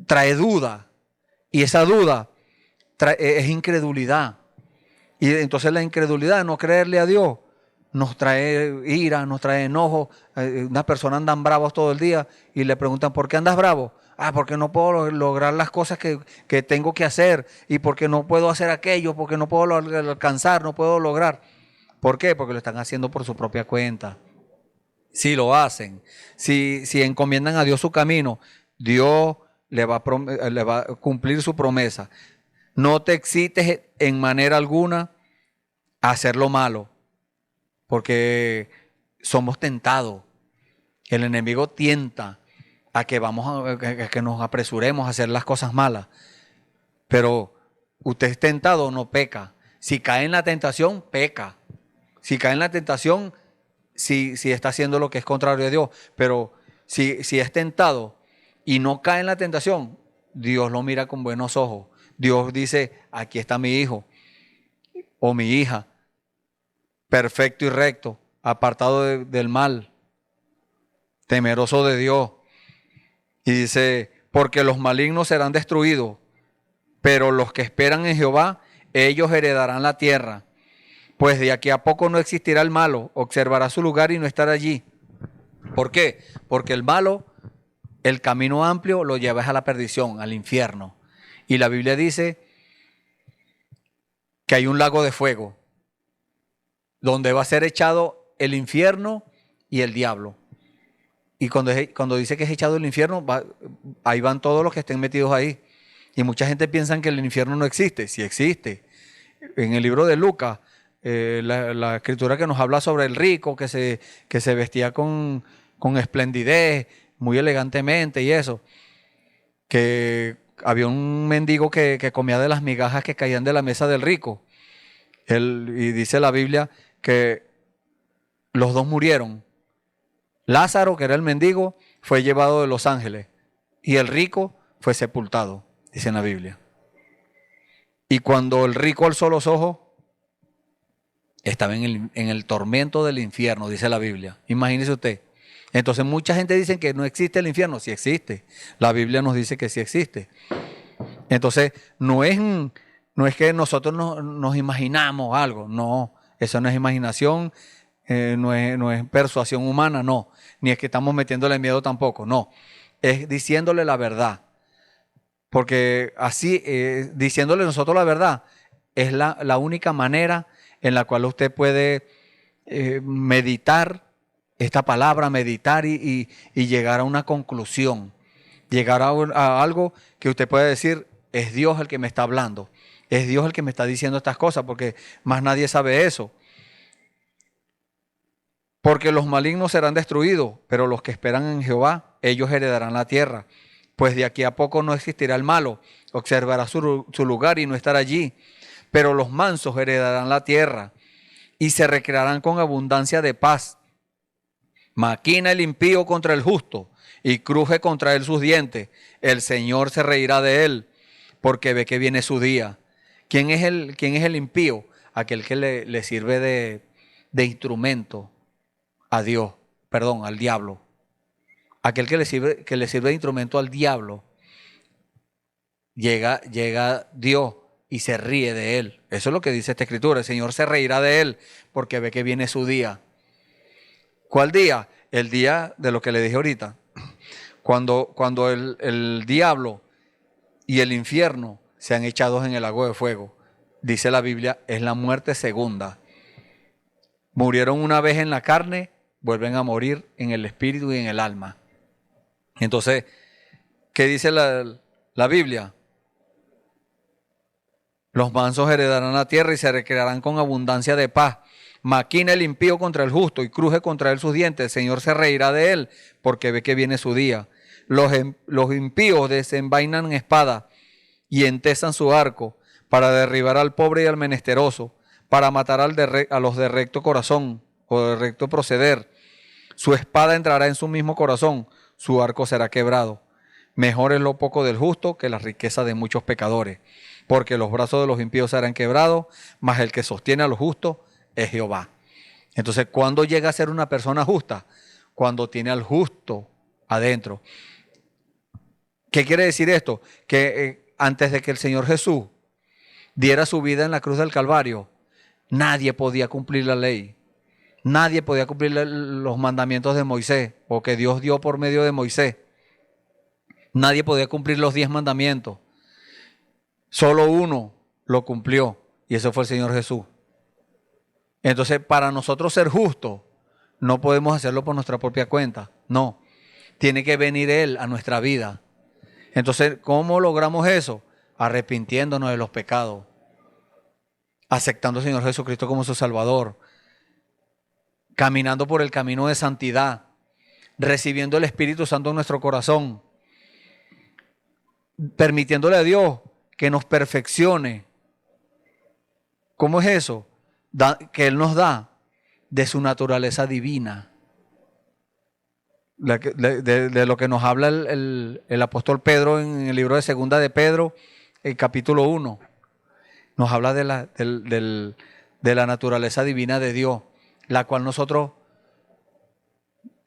Trae duda, y esa duda es incredulidad. Y entonces la incredulidad, no creerle a Dios, nos trae ira, nos trae enojo. Unas personas andan bravos todo el día y le preguntan, ¿por qué andas bravo? Porque no puedo lograr las cosas que tengo que hacer, y porque no puedo hacer aquello, porque no puedo alcanzar, no puedo lograr. ¿Por qué? Porque lo están haciendo por su propia cuenta. Si lo hacen, si encomiendan a Dios su camino, Dios le va a cumplir su promesa. No te excites en manera alguna a hacer lo malo, porque somos tentados. El enemigo tienta a que que nos apresuremos a hacer las cosas malas. Pero usted es tentado, no peca. Si cae en la tentación, peca. Si cae en la tentación, si está haciendo lo que es contrario a Dios. Pero si es tentado y no cae en la tentación, Dios lo mira con buenos ojos. Dios dice, aquí está mi hijo o mi hija, perfecto y recto, apartado del mal, temeroso de Dios. Y dice, porque los malignos serán destruidos, pero los que esperan en Jehová, ellos heredarán la tierra. Pues de aquí a poco no existirá el malo, observará su lugar y no estará allí. ¿Por qué? Porque el malo, el camino amplio lo lleva a la perdición, al infierno. Y la Biblia dice que hay un lago de fuego donde va a ser echado el infierno y el diablo. Y cuando dice que es echado el infierno, ahí van todos los que estén metidos ahí. Y mucha gente piensa que el infierno no existe. Sí existe. En el libro de Lucas, la escritura que nos habla sobre el rico que se vestía con esplendidez, muy elegantemente y eso, que había un mendigo que comía de las migajas que caían de la mesa del rico. Y dice la Biblia que los dos murieron. Lázaro, que era el mendigo, fue llevado de los ángeles y el rico fue sepultado, dice en la Biblia. Y cuando el rico alzó los ojos, estaba en el tormento del infierno, dice la Biblia. Imagínese usted, Entonces mucha gente dice que no existe el infierno. Sí existe. La Biblia nos dice que sí existe. Entonces no es que nosotros nos imaginamos algo. No, eso no es imaginación, no es persuasión humana, no. Ni es que estamos metiéndole miedo tampoco, no. Es diciéndole la verdad. Porque así, diciéndole nosotros la verdad, es la única manera en la cual usted puede meditar esta palabra, meditar y llegar a una conclusión, llegar a algo que usted puede decir, es Dios el que me está hablando, es Dios el que me está diciendo estas cosas, porque más nadie sabe eso. Porque los malignos serán destruidos, pero los que esperan en Jehová, ellos heredarán la tierra. Pues de aquí a poco no existirá el malo, observará su lugar y no estará allí. Pero los mansos heredarán la tierra y se recrearán con abundancia de paz. Maquina el impío contra el justo y cruje contra él sus dientes. El Señor se reirá de él porque ve que viene su día. ¿Quién es el impío? Aquel que le sirve de instrumento a Dios, perdón, al diablo. Aquel que le sirve de instrumento al diablo. Llega Dios y se ríe de él. Eso es lo que dice esta escritura. El Señor se reirá de él porque ve que viene su día. ¿Cuál día? El día de lo que le dije ahorita. Cuando el diablo y el infierno sean echados en el lago de fuego. Dice la Biblia, es la muerte segunda. Murieron una vez en la carne, vuelven a morir en el espíritu y en el alma. Entonces, ¿qué dice la Biblia? Los mansos heredarán la tierra y se recrearán con abundancia de paz. Maquina el impío contra el justo y cruje contra él sus dientes. El Señor se reirá de él porque ve que viene su día. Los impíos desenvainan espada y entesan su arco para derribar al pobre y al menesteroso, para matar a los de recto corazón o de recto proceder. Su espada entrará en su mismo corazón, su arco será quebrado. Mejor es lo poco del justo que la riqueza de muchos pecadores, porque los brazos de los impíos serán quebrados, mas el que sostiene a los justos es Jehová. Entonces, ¿cuándo llega a ser una persona justa? Cuando tiene al justo adentro. ¿Qué quiere decir esto? Que antes de que el Señor Jesús diera su vida en la cruz del Calvario, nadie podía cumplir la ley. Nadie podía cumplir los mandamientos de Moisés, o que Dios dio por medio de Moisés. Nadie podía cumplir los 10 mandamientos. Solo uno lo cumplió, y ese fue el Señor Jesús. Entonces, para nosotros ser justos, no podemos hacerlo por nuestra propia cuenta. No, tiene que venir Él a nuestra vida. Entonces, ¿cómo logramos eso? Arrepintiéndonos de los pecados, aceptando al Señor Jesucristo como su Salvador, caminando por el camino de santidad, recibiendo el Espíritu Santo en nuestro corazón, permitiéndole a Dios que nos perfeccione. ¿Cómo es eso? Que Él nos da de su naturaleza divina. De lo que nos habla el apóstol Pedro en el libro de Segunda de Pedro, el capítulo 1. Nos habla de la naturaleza divina de Dios, la cual nosotros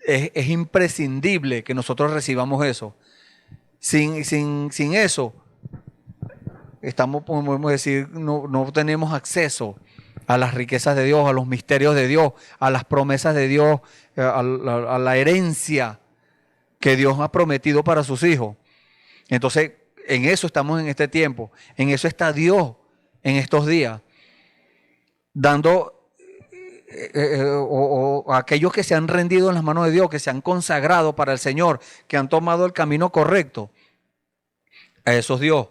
es imprescindible que nosotros recibamos eso. Sin eso, podemos decir, no tenemos acceso a las riquezas de Dios, a los misterios de Dios, a las promesas de Dios, a la herencia que Dios ha prometido para sus hijos. Entonces, en eso estamos en este tiempo, en eso está Dios en estos días, dando a aquellos que se han rendido en las manos de Dios, que se han consagrado para el Señor, que han tomado el camino correcto, a esos Dios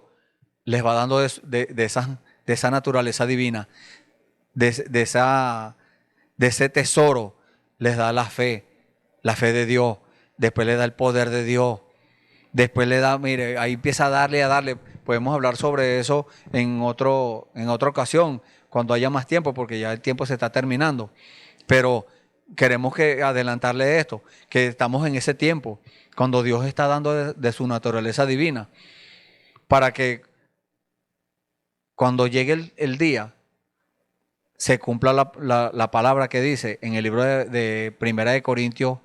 les va dando de esa naturaleza divina, de ese tesoro, les da la fe de Dios, después le da el poder de Dios, después le da, mire, ahí empieza a darle. Podemos hablar sobre eso en otra ocasión, cuando haya más tiempo, porque ya el tiempo se está terminando. Pero queremos adelantarle esto, que estamos en ese tiempo, cuando Dios está dando de su naturaleza divina, para que cuando llegue el día, se cumpla la palabra que dice en el libro de Primera de Corintios,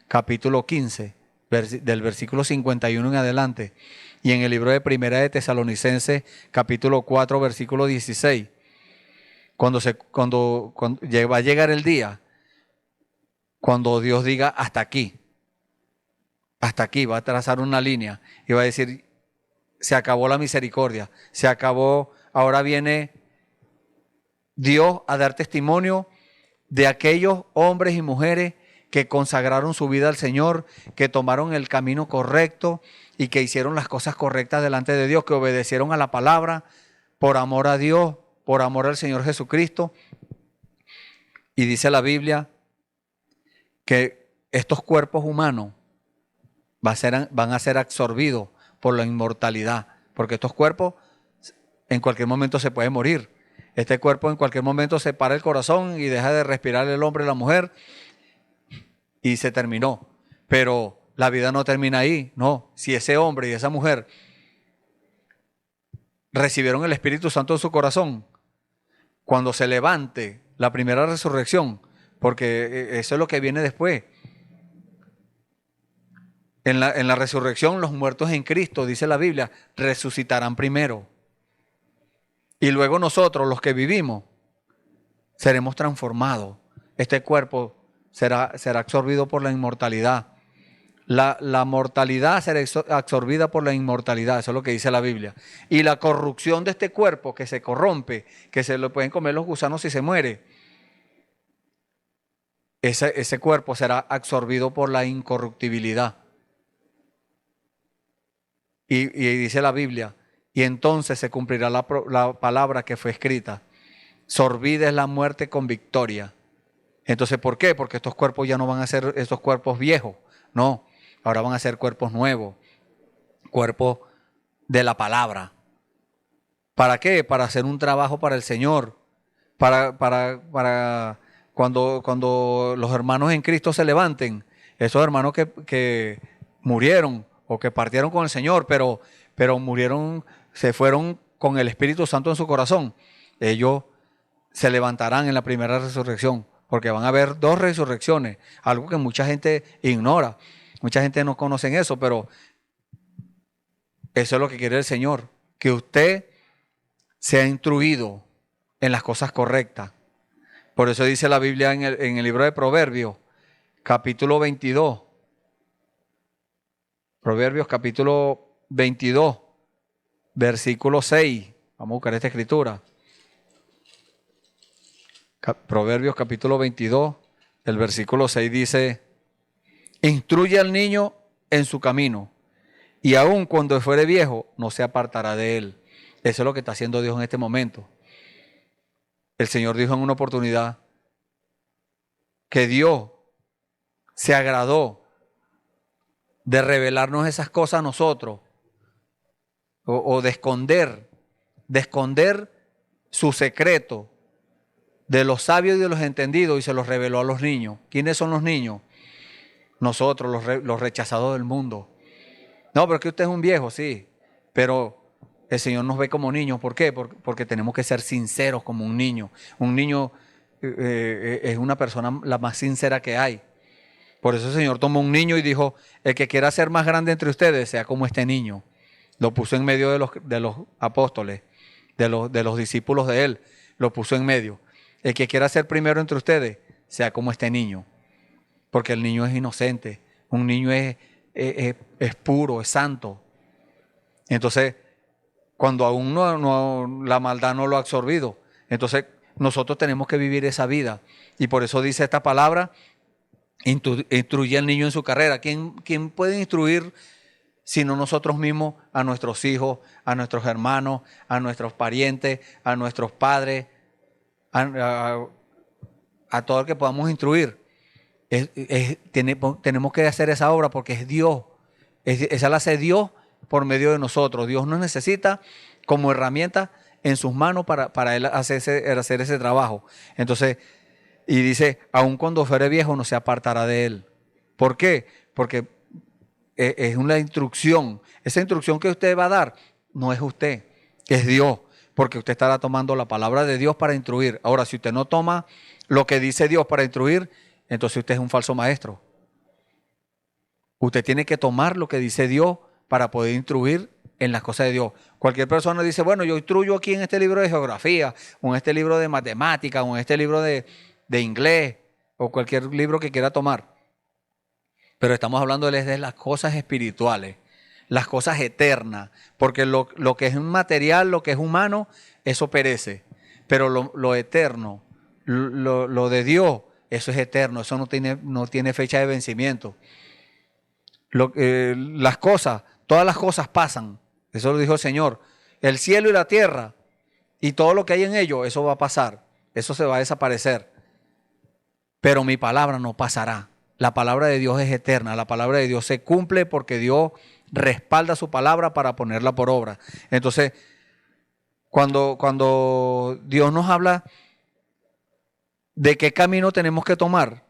capítulo 15, del versículo 51 en adelante, y en el libro de Primera de Tesalonicenses, capítulo 4, versículo 16, cuando va a llegar el día, cuando Dios diga hasta aquí, va a trazar una línea y va a decir, se acabó la misericordia, se acabó, ahora viene Dios a dar testimonio de aquellos hombres y mujeres que consagraron su vida al Señor, que tomaron el camino correcto y que hicieron las cosas correctas delante de Dios, que obedecieron a la palabra por amor a Dios, por amor al Señor Jesucristo. Y dice la Biblia que estos cuerpos humanos van a ser absorbidos por la inmortalidad, porque estos cuerpos en cualquier momento se pueden morir. Este cuerpo en cualquier momento se para el corazón y deja de respirar el hombre y la mujer y se terminó. Pero la vida no termina ahí, no. Si ese hombre y esa mujer recibieron el Espíritu Santo en su corazón, cuando se levante la primera resurrección, porque eso es lo que viene después. En la resurrección, los muertos en Cristo, dice la Biblia, resucitarán primero. Y luego nosotros, los que vivimos, seremos transformados. Este cuerpo será absorbido por la inmortalidad. La mortalidad será absorbida por la inmortalidad, eso es lo que dice la Biblia. Y la corrupción de este cuerpo que se corrompe, que se lo pueden comer los gusanos si se muere, ese cuerpo será absorbido por la incorruptibilidad. Y dice la Biblia, y entonces se cumplirá la palabra que fue escrita: sorbida es la muerte con victoria. Entonces, ¿por qué? Porque estos cuerpos ya no van a ser estos cuerpos viejos, no, ahora van a ser cuerpos nuevos, cuerpos de la palabra. ¿Para qué? Para hacer un trabajo para el Señor, para cuando los hermanos en Cristo se levanten, esos hermanos que murieron o que partieron con el Señor, pero murieron, se fueron con el Espíritu Santo en su corazón, ellos se levantarán en la primera resurrección, porque van a haber dos resurrecciones, algo que mucha gente ignora, mucha gente no conoce eso, pero eso es lo que quiere el Señor, que usted sea instruido en las cosas correctas. Por eso dice la Biblia en el libro de Proverbios, capítulo 22, Proverbios capítulo 22, versículo 6. Vamos a buscar esta escritura. Proverbios capítulo 22, el versículo 6 dice: instruye al niño en su camino, y aun cuando fuere viejo, no se apartará de él. Eso es lo que está haciendo Dios en este momento. El Señor dijo en una oportunidad que Dios se agradó de revelarnos esas cosas a nosotros, o de esconder su secreto de los sabios y de los entendidos, y se los reveló a los niños. ¿Quiénes son los niños? Nosotros, los rechazados del mundo. No, pero es que usted es un viejo, sí, pero el Señor nos ve como niños. ¿Por qué? Porque tenemos que ser sinceros como un niño. Un niño es una persona la más sincera que hay. Por eso el Señor tomó un niño y dijo: el que quiera ser más grande entre ustedes, sea como este niño. Lo puso en medio de los apóstoles, de los discípulos de él. Lo puso en medio. El que quiera ser primero entre ustedes, sea como este niño. Porque el niño es inocente. Un niño es puro, es santo. Entonces, cuando aún la maldad no lo ha absorbido, entonces nosotros tenemos que vivir esa vida. Y por eso dice esta palabra: instruye al niño en su carrera. ¿Quién puede instruir sino nosotros mismos a nuestros hijos, a nuestros hermanos, a nuestros parientes, a nuestros padres, a todo el que podamos instruir? Tenemos que hacer esa obra porque es Dios. Esa la hace Dios por medio de nosotros. Dios nos necesita como herramienta en sus manos para Él hacer ese trabajo. Entonces, y dice: aun cuando fuere viejo, no se apartará de Él. ¿Por qué? Porque es una instrucción. Esa instrucción que usted va a dar no es usted, es Dios. Porque usted estará tomando la palabra de Dios para instruir. Ahora, si usted no toma lo que dice Dios para instruir, entonces usted es un falso maestro. Usted tiene que tomar lo que dice Dios para poder instruir en las cosas de Dios. Cualquier persona dice, bueno, yo instruyo aquí en este libro de geografía, o en este libro de matemática, o en este libro de inglés, o cualquier libro que quiera tomar. Pero estamos hablando de las cosas espirituales, las cosas eternas, porque lo que es material, lo que es humano, eso perece. Pero lo eterno, lo de Dios, eso es eterno, eso no tiene fecha de vencimiento. Las cosas, todas las cosas pasan, eso lo dijo el Señor. El cielo y la tierra y todo lo que hay en ello, eso va a pasar, eso se va a desaparecer. Pero mi palabra no pasará. La palabra de Dios es eterna, la palabra de Dios se cumple porque Dios respalda su palabra para ponerla por obra. Entonces, cuando Dios nos habla de qué camino tenemos que tomar,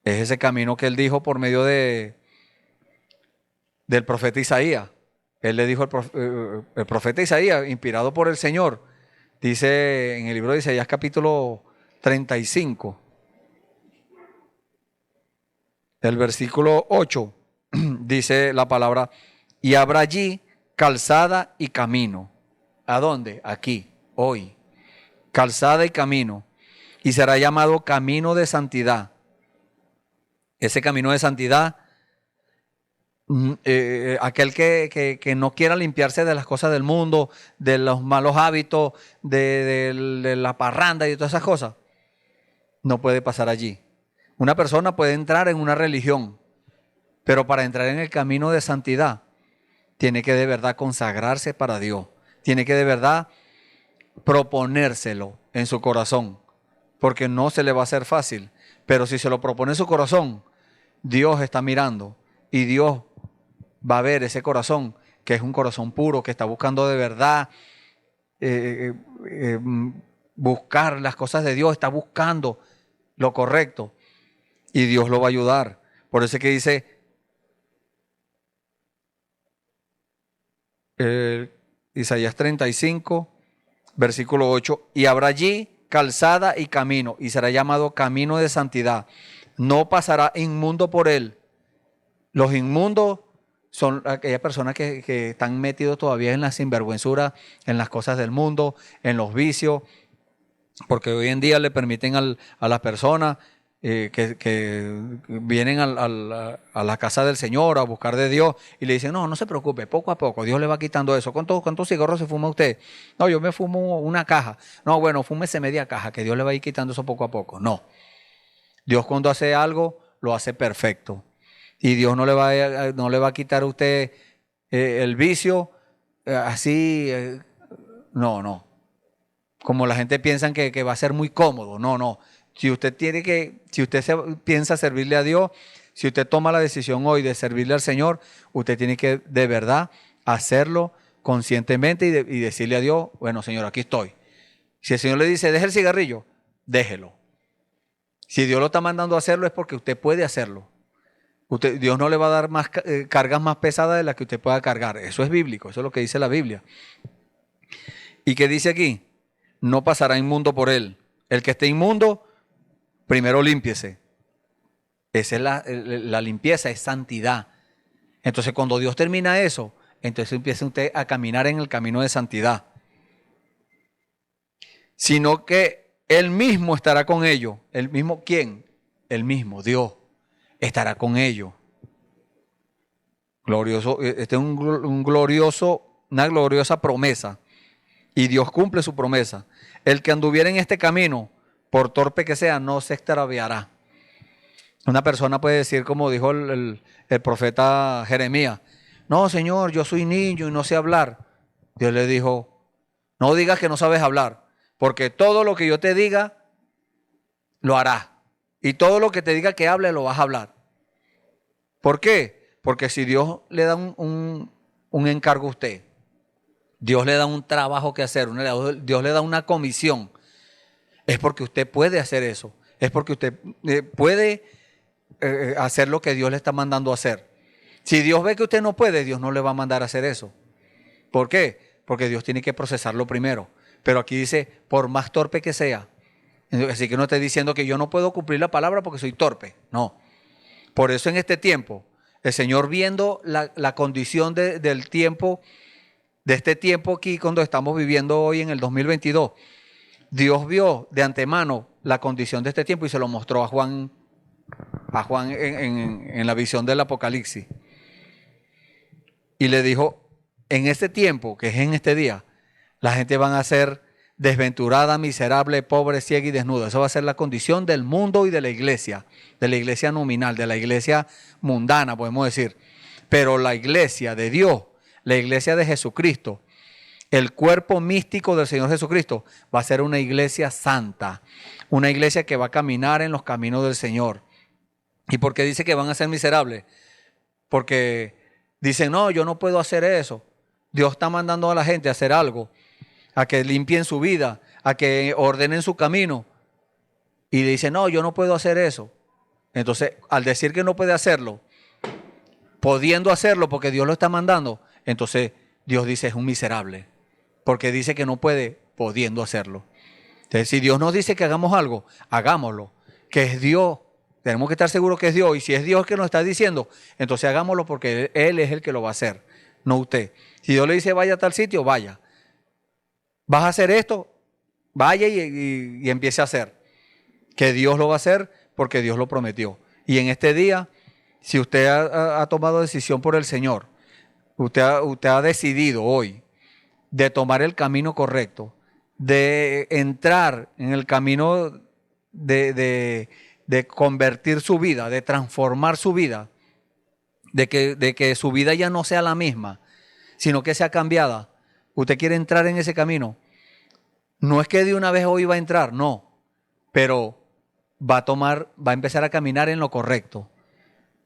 es ese camino que Él dijo por medio del profeta Isaías. Él le dijo el profeta Isaías, inspirado por el Señor, dice en el libro de Isaías capítulo 35, el versículo 8, dice la palabra, y habrá allí calzada y camino. ¿A dónde? Aquí, hoy. Calzada y camino. Y será llamado camino de santidad. Ese camino de santidad, aquel que no quiera limpiarse de las cosas del mundo, de los malos hábitos, de la parranda y de todas esas cosas, no puede pasar allí. Una persona puede entrar en una religión, pero para entrar en el camino de santidad, tiene que de verdad consagrarse para Dios. Tiene que de verdad proponérselo en su corazón, porque no se le va a hacer fácil. Pero si se lo propone en su corazón, Dios está mirando y Dios va a ver ese corazón, que es un corazón puro, que está buscando de verdad buscar las cosas de Dios, está buscando lo correcto y Dios lo va a ayudar. Por eso es que dice Isaías 35, versículo 8, y habrá allí calzada y camino, y será llamado camino de santidad. No pasará inmundo por él. Los inmundos son aquellas personas que están metidos todavía en la sinvergüenzura, en las cosas del mundo, en los vicios, porque hoy en día le permiten a las personas que vienen a la casa del Señor a buscar de Dios y le dicen, no se preocupe, poco a poco, Dios le va quitando eso. ¿Cuántos cigarros se fuma usted? No, yo me fumo una caja. No, bueno, fúmese media caja, que Dios le va a ir quitando eso poco a poco. No. Dios cuando hace algo, lo hace perfecto. Y Dios no le va a quitar a usted el vicio así. No. Como la gente piensa que va a ser muy cómodo. No. Si usted piensa servirle a Dios, si usted toma la decisión hoy de servirle al Señor, usted tiene que de verdad hacerlo conscientemente y decirle a Dios, bueno, Señor, aquí estoy. Si el Señor le dice, deje el cigarrillo, déjelo. Si Dios lo está mandando a hacerlo es porque usted puede hacerlo. Dios no le va a dar más cargas más pesadas de las que usted pueda cargar. Eso es bíblico, eso es lo que dice la Biblia. ¿Y qué dice aquí? No pasará inmundo por él. El que esté inmundo, primero límpiese. Esa es la limpieza, es santidad. Entonces cuando Dios termina eso, entonces empieza usted a caminar en el camino de santidad. Sino que Él mismo estará con ellos. ¿El mismo quién? El mismo, Dios, estará con ellos. Glorioso, este es una gloriosa promesa. Y Dios cumple su promesa. El que anduviera en este camino, por torpe que sea, no se extraviará. Una persona puede decir, como dijo el profeta Jeremías, no, Señor, yo soy niño y no sé hablar. Dios le dijo, no digas que no sabes hablar, porque todo lo que yo te diga, lo harás. Y todo lo que te diga que hable, lo vas a hablar. ¿Por qué? Porque si Dios le da un encargo a usted, Dios le da un trabajo que hacer, Dios le da una comisión, es porque usted puede hacer eso. Es porque usted puede hacer lo que Dios le está mandando a hacer. Si Dios ve que usted no puede, Dios no le va a mandar a hacer eso. ¿Por qué? Porque Dios tiene que procesarlo primero. Pero aquí dice, por más torpe que sea. Así que no esté diciendo que yo no puedo cumplir la palabra porque soy torpe. No. Por eso en este tiempo El Señor viendo la condición del tiempo, de este tiempo aquí cuando estamos viviendo hoy en el 2022, Dios vio de antemano la condición de este tiempo y se lo mostró a Juan en la visión del Apocalipsis. Y le dijo, en este tiempo, que es en este día, la gente van a ser desventurada, miserable, pobre, ciega y desnuda. Eso va a ser la condición del mundo y de la iglesia nominal, de la iglesia mundana, podemos decir. Pero la iglesia de Dios, la iglesia de Jesucristo, el cuerpo místico del Señor Jesucristo, va a ser una iglesia santa, una iglesia que va a caminar en los caminos del Señor. ¿Y por qué dice que van a ser miserables? Porque dicen, no, yo no puedo hacer eso. Dios está mandando a la gente a hacer algo, a que limpien su vida, a que ordenen su camino. Y dicen, no, yo no puedo hacer eso. Entonces, al decir que no puede hacerlo, pudiendo hacerlo porque Dios lo está mandando, entonces Dios dice es un miserable. Porque dice que no puede, pudiendo hacerlo. Entonces, si Dios nos dice que hagamos algo, hagámoslo. Que es Dios. Tenemos que estar seguros que es Dios. Y si es Dios el que nos está diciendo, entonces hagámoslo porque Él es el que lo va a hacer, no usted. Si Dios le dice vaya a tal sitio, vaya. ¿Vas a hacer esto? Vaya y empiece a hacer. Que Dios lo va a hacer porque Dios lo prometió. Y en este día, si usted ha tomado decisión por el Señor, usted ha decidido hoy de tomar el camino correcto, de entrar en el camino de convertir su vida, de transformar su vida, de que su vida ya no sea la misma, sino que sea cambiada. Usted quiere entrar en ese camino. No es que de una vez hoy va a entrar, no, pero va a empezar a caminar en lo correcto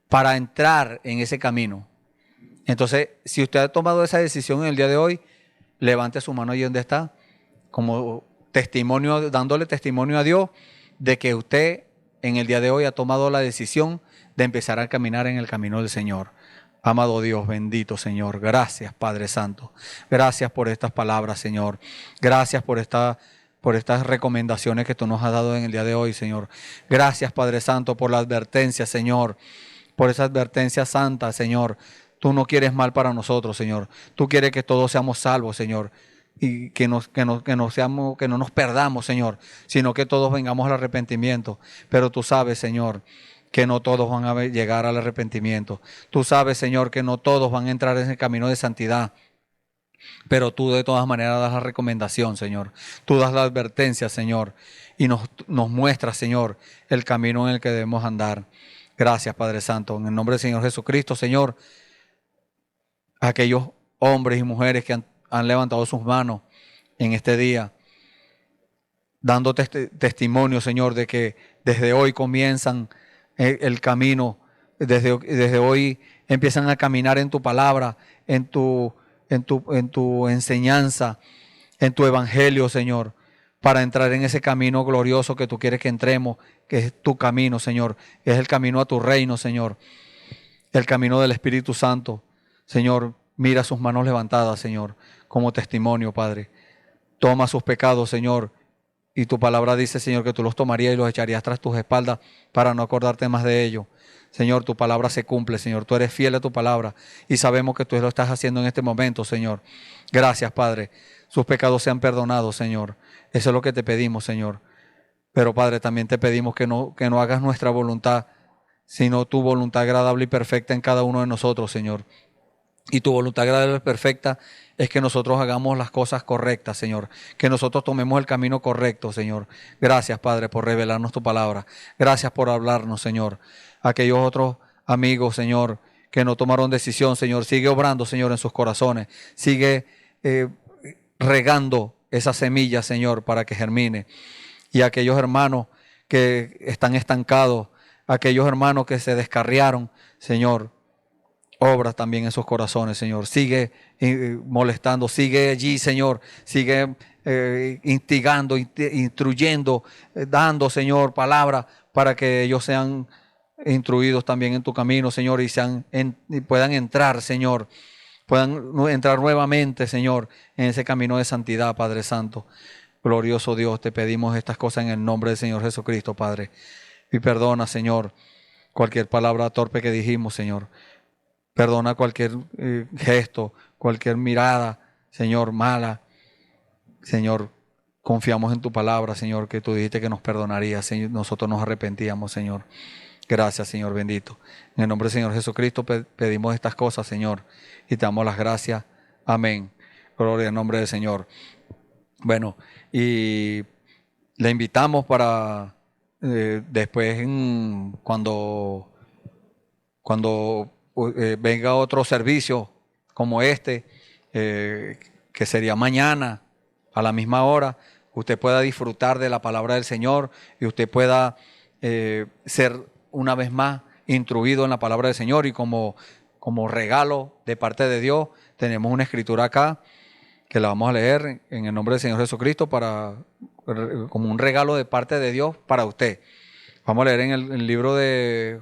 para entrar en ese camino. Entonces, si usted ha tomado esa decisión en el día de hoy, levante su mano ahí donde está, como testimonio, dándole testimonio a Dios de que usted en el día de hoy ha tomado la decisión de empezar a caminar en el camino del Señor. Amado Dios, bendito Señor, gracias Padre Santo, gracias por estas palabras, Señor, gracias por estas recomendaciones que tú nos has dado en el día de hoy, Señor. Gracias Padre Santo por la advertencia, Señor, por esa advertencia santa, Señor. Tú no quieres mal para nosotros, Señor. Tú quieres que todos seamos salvos, Señor, y que no nos perdamos, Señor, sino que todos vengamos al arrepentimiento. Pero tú sabes, Señor, que no todos van a llegar al arrepentimiento. Tú sabes, Señor, que no todos van a entrar en el camino de santidad. Pero tú de todas maneras das la recomendación, Señor. Tú das la advertencia, Señor. Y nos muestras, Señor, el camino en el que debemos andar. Gracias, Padre Santo. En el nombre del Señor Jesucristo, Señor, aquellos hombres y mujeres que han levantado sus manos en este día, dando testimonio, Señor, de que desde hoy comienzan el camino, desde hoy empiezan a caminar en tu palabra, en tu enseñanza, en tu evangelio, Señor, para entrar en ese camino glorioso que tú quieres que entremos, que es tu camino, Señor, es el camino a tu reino, Señor, el camino del Espíritu Santo. Señor, mira sus manos levantadas, Señor, como testimonio, Padre. Toma sus pecados, Señor, y tu palabra dice, Señor, que tú los tomarías y los echarías tras tus espaldas para no acordarte más de ello. Señor, tu palabra se cumple, Señor. Tú eres fiel a tu palabra y sabemos que tú lo estás haciendo en este momento, Señor. Gracias, Padre. Sus pecados sean perdonados, Señor. Eso es lo que te pedimos, Señor. Pero, Padre, también te pedimos que no hagas nuestra voluntad, sino tu voluntad agradable y perfecta en cada uno de nosotros, Señor. Y tu voluntad agradable y perfecta es que nosotros hagamos las cosas correctas, Señor. Que nosotros tomemos el camino correcto, Señor. Gracias, Padre, por revelarnos tu palabra. Gracias por hablarnos, Señor. Aquellos otros amigos, Señor, que no tomaron decisión, Señor, sigue obrando, Señor, en sus corazones. Sigue regando esa semilla, Señor, para que germine. Y aquellos hermanos que están estancados, aquellos hermanos que se descarriaron, Señor, obra también en sus corazones, Señor. Sigue molestando, sigue allí, Señor. Sigue instigando, instruyendo, dando, Señor, palabra para que ellos sean instruidos también en tu camino, Señor, y puedan entrar, Señor. Puedan entrar nuevamente, Señor, en ese camino de santidad, Padre Santo. Glorioso Dios, te pedimos estas cosas en el nombre del Señor Jesucristo, Padre. Y perdona, Señor, cualquier palabra torpe que dijimos, Señor. Perdona cualquier gesto, cualquier mirada, Señor, mala. Señor, confiamos en tu palabra, Señor, que tú dijiste que nos perdonarías, Señor. Nosotros nos arrepentíamos, Señor. Gracias, Señor bendito. En el nombre del Señor Jesucristo pedimos estas cosas, Señor, y te damos las gracias. Amén. Gloria al nombre del Señor. Bueno, y le invitamos para después, cuando venga otro servicio como este, que sería mañana a la misma hora, usted pueda disfrutar de la palabra del Señor y usted pueda ser una vez más instruido en la palabra del Señor. Y como regalo de parte de Dios, tenemos una escritura acá que la vamos a leer en el nombre del Señor Jesucristo como un regalo de parte de Dios para usted. Vamos a leer en el libro de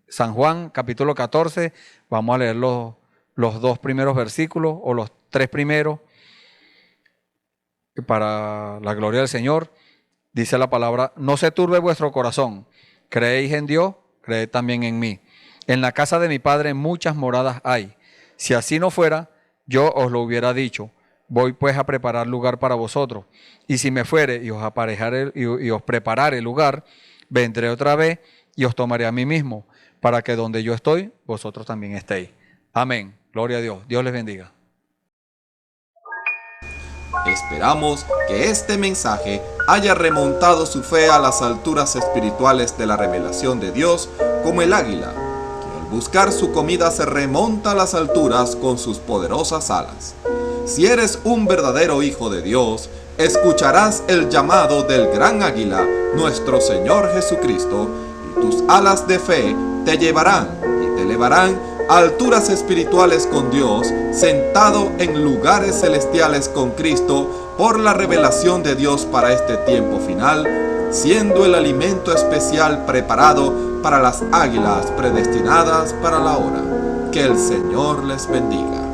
San Juan, capítulo 14, vamos a leer los 2 primeros versículos o los 3 primeros para la gloria del Señor. Dice la palabra: no se turbe vuestro corazón, creéis en Dios, creed también en mí. En la casa de mi Padre muchas moradas hay. Si así no fuera, yo os lo hubiera dicho. Voy pues a preparar lugar para vosotros. Y si me fuere y os preparare lugar, vendré otra vez y os tomaré a mí mismo, para que donde yo estoy, vosotros también estéis. Amén. Gloria a Dios. Dios les bendiga. Esperamos que este mensaje haya remontado su fe a las alturas espirituales de la revelación de Dios, como el águila, que al buscar su comida se remonta a las alturas con sus poderosas alas. Si eres un verdadero hijo de Dios, escucharás el llamado del gran águila, nuestro Señor Jesucristo, y tus alas de fe te llevarán y te elevarán a alturas espirituales con Dios, sentado en lugares celestiales con Cristo, por la revelación de Dios para este tiempo final, siendo el alimento especial preparado para las águilas predestinadas para la hora. Que el Señor les bendiga.